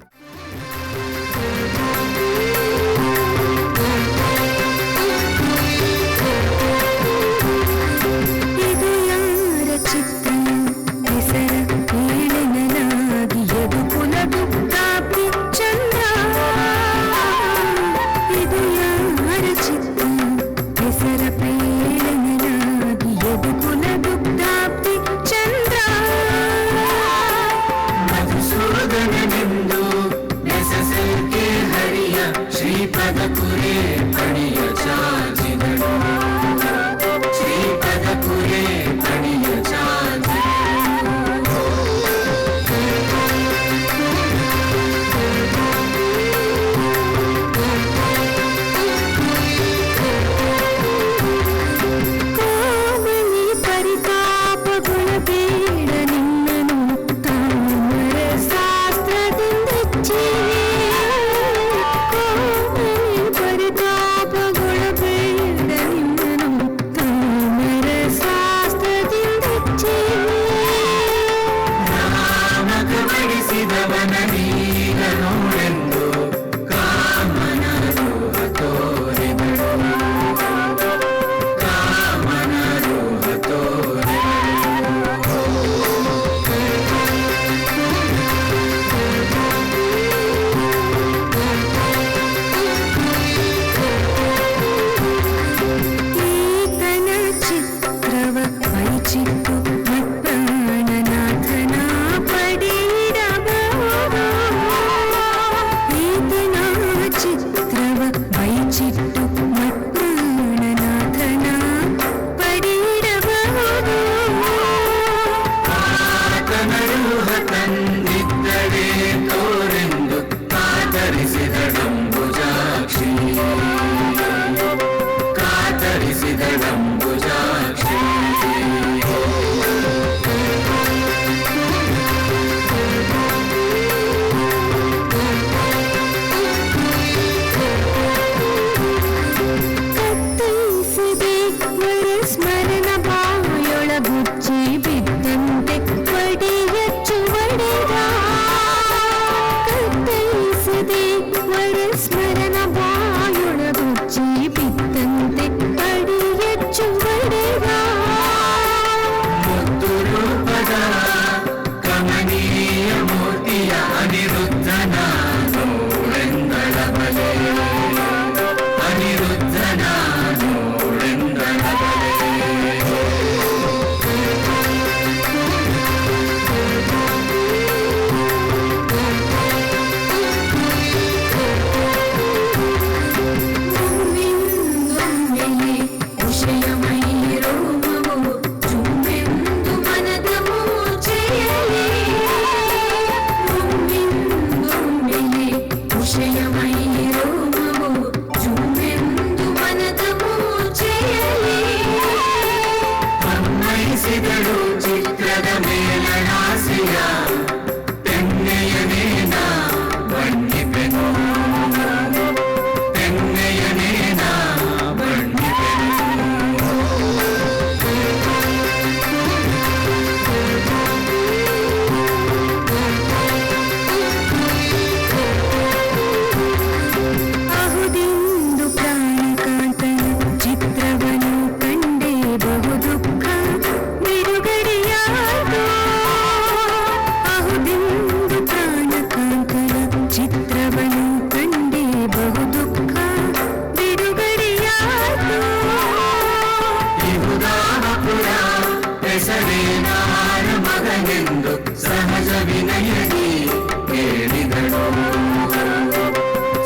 ಇದು ಯಾರ ಚಿತ್ರ ಹೆಸರ ಏಳನನಾಗಿ ಎದು ಕುಲದುಪ್ತಾಪಿ ಚಂದ್ರ. ಇದು ಯಾರ ಚಿತ್ರ ಹೆಸರ ಪ್ರೇಳನನಾಗಿ ಎದು ಕುಲದುಪ್ತಾಪಿ ಚಂದ್ರ. ಮಧುಸೂದನನೆಂದು ನೆಸಸಲ್ಕೆ ಹರಿಯ ಶ್ರೀಪದ ಕುರೆ ಪಣಿಯ ಚಾಚಿದಳು. ಶ್ರೀಪದ ಕುರೆ ಪಣಿಯ ಚಾಚಿದಳು. ಕೋಮಲಿ ಪರಿತಾಪಗುಣ ಬೇಡ ನಿನ್ನನು ತಾಮರ ಶಾಸ್ತ್ರದಿಂದಚ್ಚಿ. ಕೋಮಲಿ ಪರಿತಾಪ ಬಿಟ್ಟು ಮತ್ಪ್ರಾಣನಾಥನ ಪಡೆಯಬಹುದು. ಆತನರೂಹ ತಂದಿದ್ದರೆ ತೋರೆಂದು ಕಾತರಿಸಿದಳಂಬುಜಾಕ್ಷಿ, ಕಾತರಿಸಿದಳಂಬುಜಾಕ್ಷಿ. ಕತ್ತೈಸಿದೆ ವರಸ್ಮರಣ ಬಾಯೊಳಗುಚ್ಚಿ ಬಿದ್ದಂತೆ ಒಡೆಯಚ್ಚು ಒಡೆದ. ಕತ್ತೈಸಿದೆ ವರಸ್ಮರಣ ಬಾಯೊಳಗುಚ್ಚಿ ಬಿದ್ದಂತೆ ಒಡೆಯಚ್ಚು ಒಡೆದ. ಮುದ್ದು ರೂಪದ ಕಮನೀಯ ಮೂರ್ತಿಯ ಅನಿರುದ್ಧನ ನೋಳೆಂದಳ ಬಲೆ, ಅನಿರುದ್ಧನ ನೋಳೆಂದಳ ಬಲೆ. ಒಮ್ಮೆಲೆ ವಿಷಯಮಯಿ ರೋಮವು ಚುಮ್ಮೆಂದು ಮನದ ಮೂರ್ಛೆಯಲಿ. ಒಮ್ಮೆಲೆ ವಿಷಯಮಯಿ ರೋಮವು ಚುಮ್ಮೆಂದು ಮನದ ಮೂರ್ಛೆಯಲಿ. ಅನ್ವಯಿಸಿದಳು ಚಿತ್ರದ ಮೇಲನಾಸೆಯ ತೆನ್ನೆಯನೇನ ಬಣ್ಣಿಪೆನು, ತೆನ್ನೆಯನೇನ ಬಣ್ಣಿಪೆನು. ಅಹುದೆಂದು ಪ್ರಾಣಕಾಂತನ ಚಿತ್ರವನ್ನು ಕಂಡೇ ಬಹು ದುಃಖ ಬಿಡುಗಡೆಯಾಯಿತು. ಅಹುದೆಂದು ಪ್ರಾಣಕಾಂತನ ಚಿತ್ರವನ್ನು ಕಂಡೇ ಬಹು ದುಃಖ ಬಿಡುಗಡೆಯಾಯಿತು. ಇಹುದಾವಪುರ ಹೆಸರೇನಾರ ಮಗನೆಂದು ಸಹಜ ವಿನಯದಿ ಹೇಳಿದಳು,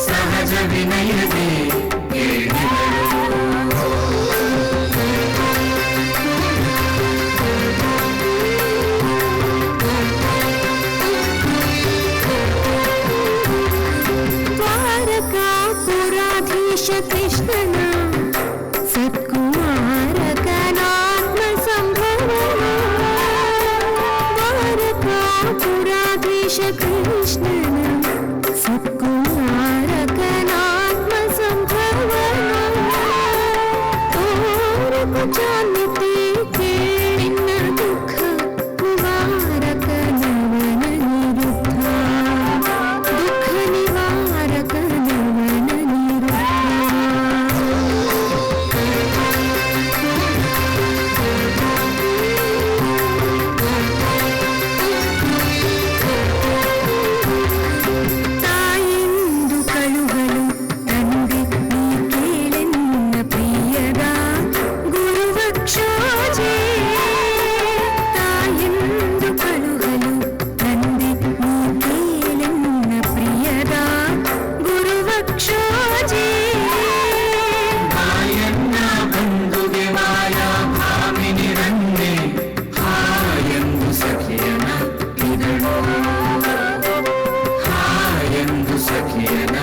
ಸಹಜ ವಿನಯದಿ ಹೇಳಿದಳು. ದ್ವಾರಕಾಪುರಾಧೀಶ ಕೃಷ್ಣನ ಸತ್ಕುಮಾರಕನಾತ್ಮ ಸಂಭವನ. ದ್ವಾರಕಾಪುರಾಧೀಶ ಕೃಷ್ಣನ ಸತ್ಕುಮಾರಕನಾತ್ಮ ಸಂಭವನ. ತೋರಕು ಜಾನ್ಯತೆ ಕೇಳಿನ ದುಃಖ ನಿವಾರಕ ನವನ ನಿರುದ್ಧ, ದುಃಖ ನಿವಾರಕ ನವನ ನಿರುದ್ಧ. ತಾಯೆಂದು ಕಳುಹಲು ತಂದೆ ನೀ ಕೇಳೆನ್ನ ಪ್ರಿಯದ ಗುರುವಕ್ಷೋಜೆ. ತಾಯೆಂದು ಕಳುಹಲು ತಂದೆ ನೀ ಕೇಳೆನ್ನ ಪ್ರಿಯದ ಗುರುವಕ್ಷೋಜೆ. ಮಾಯನ್ನ ಬಂಧುಗೆ ಮಾಯಾ ಭಾಮಿನಿರನ್ನೇ ಹಾಯೆಂದು ಸಖಿಯನ ಇದಳು, ಹಾಯೆಂದು ಸಖಿಯನ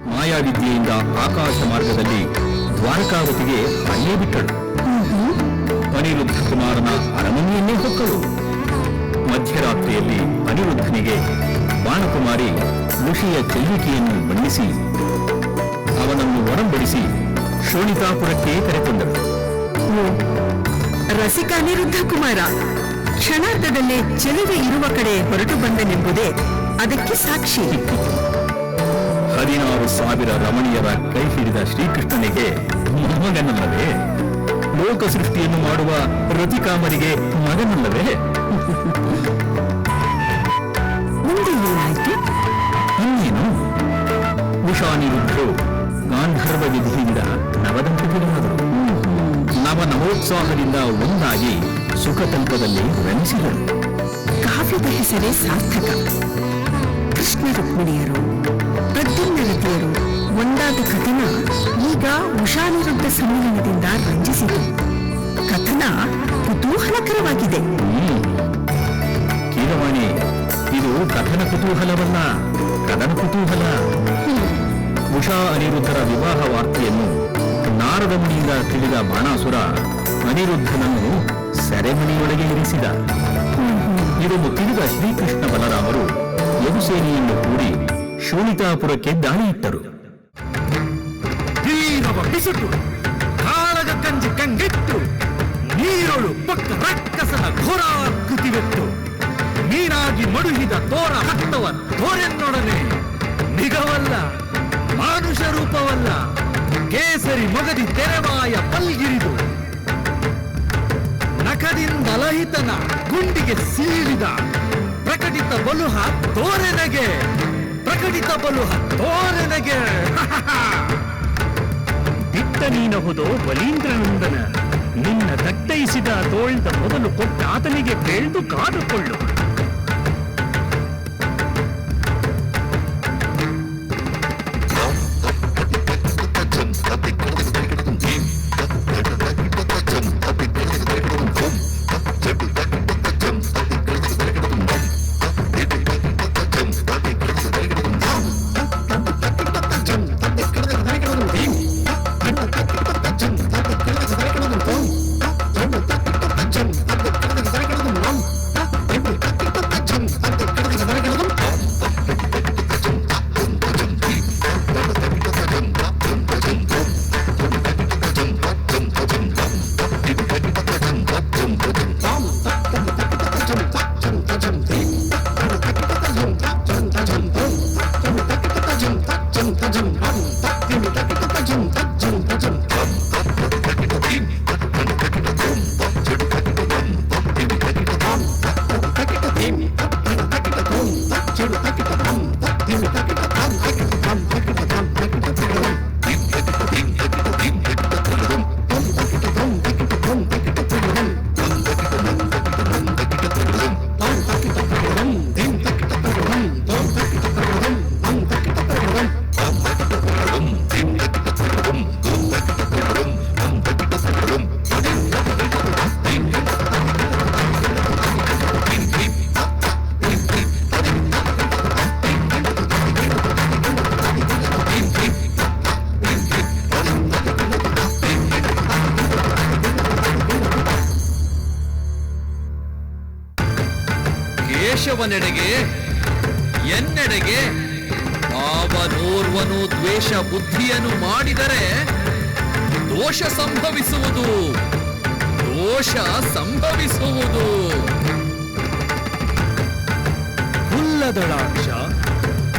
ಮಾಯಾವಿದ್ಯೆಯಿಂದ ಆಕಾಶ ಮಾರ್ಗದಲ್ಲಿ ದ್ವಾರಕಾವತಿಗೆ ಅಲ್ಲೇ ಬಿಟ್ಟಳು. ಅನಿರುದ್ಧ ಕುಮಾರನ ಅರಮನೆಯನ್ನೇ ಹೊಕ್ಕಳು. ಮಧ್ಯರಾತ್ರಿಯಲ್ಲಿ ಅನಿರುದ್ಧನಿಗೆ ಬಾಣಕುಮಾರಿ ಋಷಿಯ ಚೆಲ್ಲಿಕೆಯನ್ನು ಬಣ್ಣಿಸಿ ಅವನನ್ನು ಒಡಂಬಡಿಸಿ ಶೋಣಿತಾಪುರಕ್ಕೆ ಕರೆತಂದಳು. ರಸಿಕ ಅನಿರುದ್ಧ ಕುಮಾರ ಕ್ಷಣಾರ್ಧದಲ್ಲೇ ಚೆಲುವೆ ಇರುವ ಕಡೆ ಹೊರಟು ಬಂದನೆಂಬುದೇ ಅದಕ್ಕೆ ಸಾಕ್ಷಿ. 16,000 ರಮಣಿಯರ ಕೈ ಹಿಡಿದ ಶ್ರೀಕೃಷ್ಣನಿಗೆ ಮಗನಲ್ಲವೇ? ಲೋಕ ಸೃಷ್ಟಿಯನ್ನು ಮಾಡುವ ರತಿಕಾಮರಿಗೆ ಮಗನಲ್ಲವೇ? ಮುಂದೆ ಏನಾಯ್ತು? ಇನ್ನೇನು? ಉಷಾನಿರುದ್ಧರು ಗಾಂಧರ್ವ ವಿಧಿಯಿಂದ ನವದಂಪತಿಗಳಾದರು. ನವೋತ್ಸಾಹದಿಂದ ಒಂದಾಗಿ ಸುಖತಂಕದಲ್ಲಿ ರಮಿಸಿದರು. ಕಾವ್ಯದ ಹೆಸರೇ ಸಾರ್ಥಕ. ಕೃಷ್ಣ ರುಕ್ಮಿಣಿಯರು, ಪ್ರದ್ಯುಮ್ನ ರತಿಯರು ಒಂದಾದ ಕಥನ ಈಗ ಉಷಾನಿರುದ್ಧ ಸಮ್ಮಿಲನದಿಂದ ರಂಜಿಸಿತು. ಕಥನ ಕುತೂಹಲಕರವಾಗಿದೆ. ಕೀರವಾಣಿ, ಇದು ಕಥನ ಕುತೂಹಲವಲ್ಲ, ಕದನ ಕುತೂಹಲ. ಉಷಾ ಅನಿರುದ್ಧರ ವಿವಾಹ ವಾರ್ತೆಯನ್ನು ನಾರದ ಮುನಿಯಿಂದ ತಿಳಿದ ಬಾಣಾಸುರ ಅನಿರುದ್ಧನನ್ನು ಸೆರೆಮನೆಯೊಳಗೆ ಇರಿಸಿದ. ಇದನ್ನು ತಿಳಿದ ಶ್ರೀಕೃಷ್ಣ ಬಲರಾಮರು ಯದುಸೇನೆಯನ್ನು ಕೂಡಿ ಶೋಣಿತಾಪುರಕ್ಕೆ ದಾಳಿ ಇಟ್ಟರು. ಬಿಸಿಟು ಕಾಳಗ ಕಂಜಿ ಕಂಗೆಟ್ಟು ನೀರೊಳು ಪಕ್ಕ ರಕ್ಕಸನ ಘೋರಾಕೃತಿವೆತ್ತು ನೀರಾಗಿ ಮಡುಹಿದ ತೋರ ಹತ್ತವ ತೋರೆನ್ನೊಡನೆ ನಿಗವಲ್ಲ ಮಾನುಷ ರೂಪವಲ್ಲ ಕೇಸರಿ ಮೊಗದಿ ತೆರೆವಾಯ ಪಲ್ಗಿರಿದು ನಖದಿಂದ ಲಹಿತನ ಗುಂಡಿಗೆ ಸೀಳಿದ ಪ್ರಕಟಿತ ಬಲುಹ ತೋರೆನಗೆ ಪ್ರಕಟಿತ ಬಲುಹ ತೋರೆನಗೆ ದಿಟ್ಟ ನೀನಹುದೋ ಬಲೀಂದ್ರನಂದನ ನಿನ್ನ ದಟ್ಟೈಸಿದ ತೋಳ್ದ ಮೊದಲು ಕೊಟ್ಟ ಆತನಿಗೆ ಕೇಳ್ದು ಕಾದುಕೊಳ್ಳು. ಕೇಶವನೆಡೆಗೆ ಎನ್ನೆಡೆಗೆ ಅವನೋರ್ವನು ದ್ವೇಷ ಬುದ್ಧಿಯನ್ನು ಮಾಡಿದರೆ ದೋಷ ಸಂಭವಿಸುವುದು, ದೋಷ ಸಂಭವಿಸುವುದು. ಹುಲ್ಲದಳಾಕ್ಷ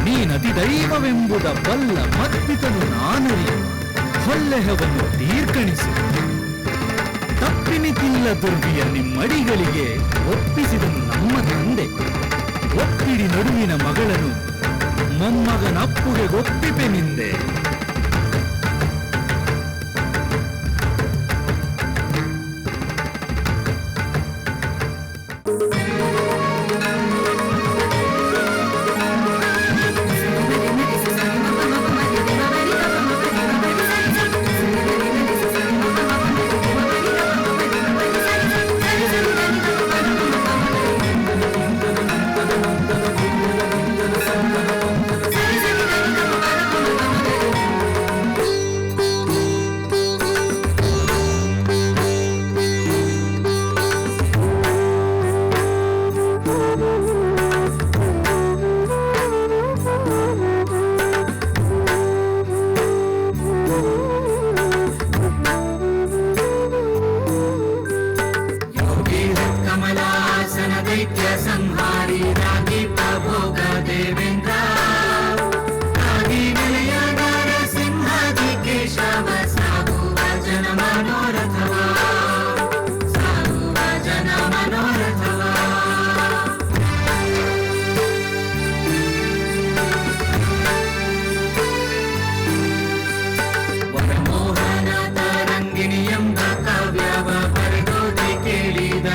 ನೀನತಿ ದೈವವೆಂಬುದ ಬಲ್ಲ ಮದ್ವಿತನು ನಾನರಿ ಹೊಲ್ಲೆಹವನ್ನು ತೀರ್ಕಣಿಸು. ತಪ್ಪಿನಿತಿಲ್ಲ ದುರ್ವಿಯ ನಿಮ್ಮಡಿಗಳಿಗೆ ಒಪ್ಪಿಸಿದನು ನಮ್ಮ ತಂದೆ. ಒಪ್ಪಿಡಿ ನಡುವಿನ ಮಗಳನ್ನು ಮೊಮ್ಮಗನಪ್ಪುಗೆ ಒಪ್ಪಿಪೆ ನಿಂದೆ. ಕಾವ್ಯವ ಬರೆದೋದಿ ಕೇಳಿದ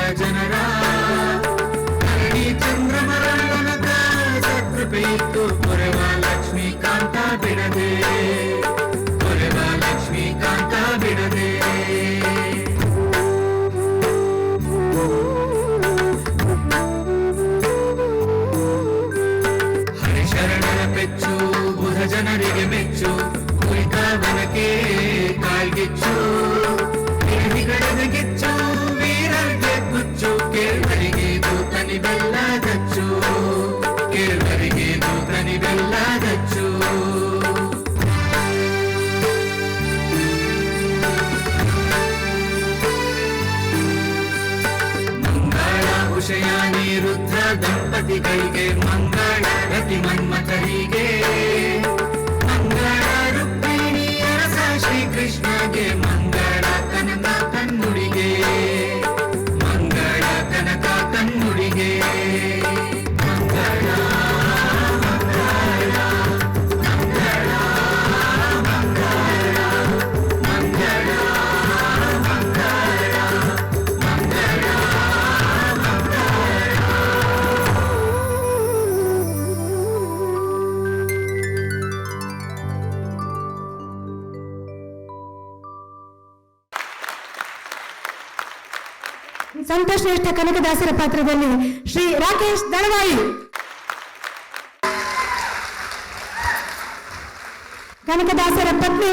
ಕಾಶಯಾನಿ ರುದ್ರ ದಂಪತಿಗಳಿಗೆ ಮಂಗಳ ರತಿ ಮನ್ಮಥರಿಗೆ ಮಂಗಳ ರುಕ್ಮಿಣಿ ಅರಸ ಶ್ರೀಕೃಷ್ಣಗೆ ಮಂಗಳ ಕನಕ ಕಣ್ಣುಡಿಗೆ ಮಂಗಳ ಕನಕ ಕಣ್ಣುಡಿಗೆ ಮಂಗಳ ಸಂತಶ್ರೇಷ್ಠ ಕನಕದಾಸರ ಪಾತ್ರದಲ್ಲಿ ಶ್ರೀ ರಾಕೇಶ್ ದಳವಾಯಿ, ಕನಕದಾಸರ ಪತ್ನಿ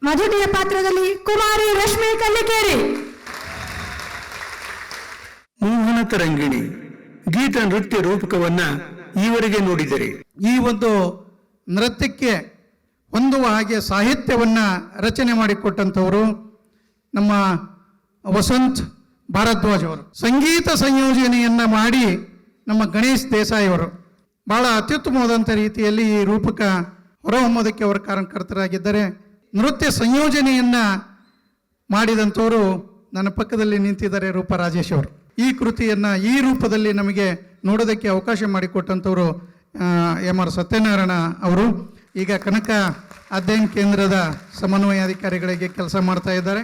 ಮಧುಟಿಯ ಪಾತ್ರದಲ್ಲಿ ಕುಮಾರಿ ರಶ್ಮಿ ಕಲ್ಲಿಕೇರಿ, ಮೋಹನ ತರಂಗಿಣಿ ಗೀತ ನೃತ್ಯ ರೂಪಕವನ್ನ ಈವರೆಗೆ ನೋಡಿದರೆ ಈ ಒಂದು ನೃತ್ಯಕ್ಕೆ ಹೊಂದುವ ಹಾಗೆ ಸಾಹಿತ್ಯವನ್ನ ರಚನೆ ಮಾಡಿಕೊಟ್ಟಂಥವರು ನಮ್ಮ ವಸಂತ್ ಭಾರದ್ವಾಜ್ ಅವರು. ಸಂಗೀತ ಸಂಯೋಜನೆಯನ್ನ ಮಾಡಿ ನಮ್ಮ ಗಣೇಶ್ ದೇಸಾಯಿ ಅವರು ಬಹಳ ಅತ್ಯುತ್ತಮವಾದಂಥ ರೀತಿಯಲ್ಲಿ ಈ ರೂಪಕ ಹೊರಹೊಮ್ಮೋದಕ್ಕೆ ಅವರು ಕಾರಣಕರ್ತರಾಗಿದ್ದಾರೆ. ನೃತ್ಯ ಸಂಯೋಜನೆಯನ್ನ ಮಾಡಿದಂಥವರು ನನ್ನ ಪಕ್ಕದಲ್ಲಿ ನಿಂತಿದ್ದಾರೆ ರೂಪ ರಾಜೇಶ್ ಅವರು. ಈ ಕೃತಿಯನ್ನ ಈ ರೂಪದಲ್ಲಿ ನಮಗೆ ನೋಡೋದಕ್ಕೆ ಅವಕಾಶ ಮಾಡಿಕೊಟ್ಟಂಥವರು ಎಂ ಆರ್ ಸತ್ಯನಾರಾಯಣ ಅವರು. ಈಗ ಕನಕ ಅಧ್ಯಯನ ಕೇಂದ್ರದ ಸಮನ್ವಯಾಧಿಕಾರಿಗಳಿಗೆ ಕೆಲಸ ಮಾಡ್ತಾ ಇದ್ದಾರೆ.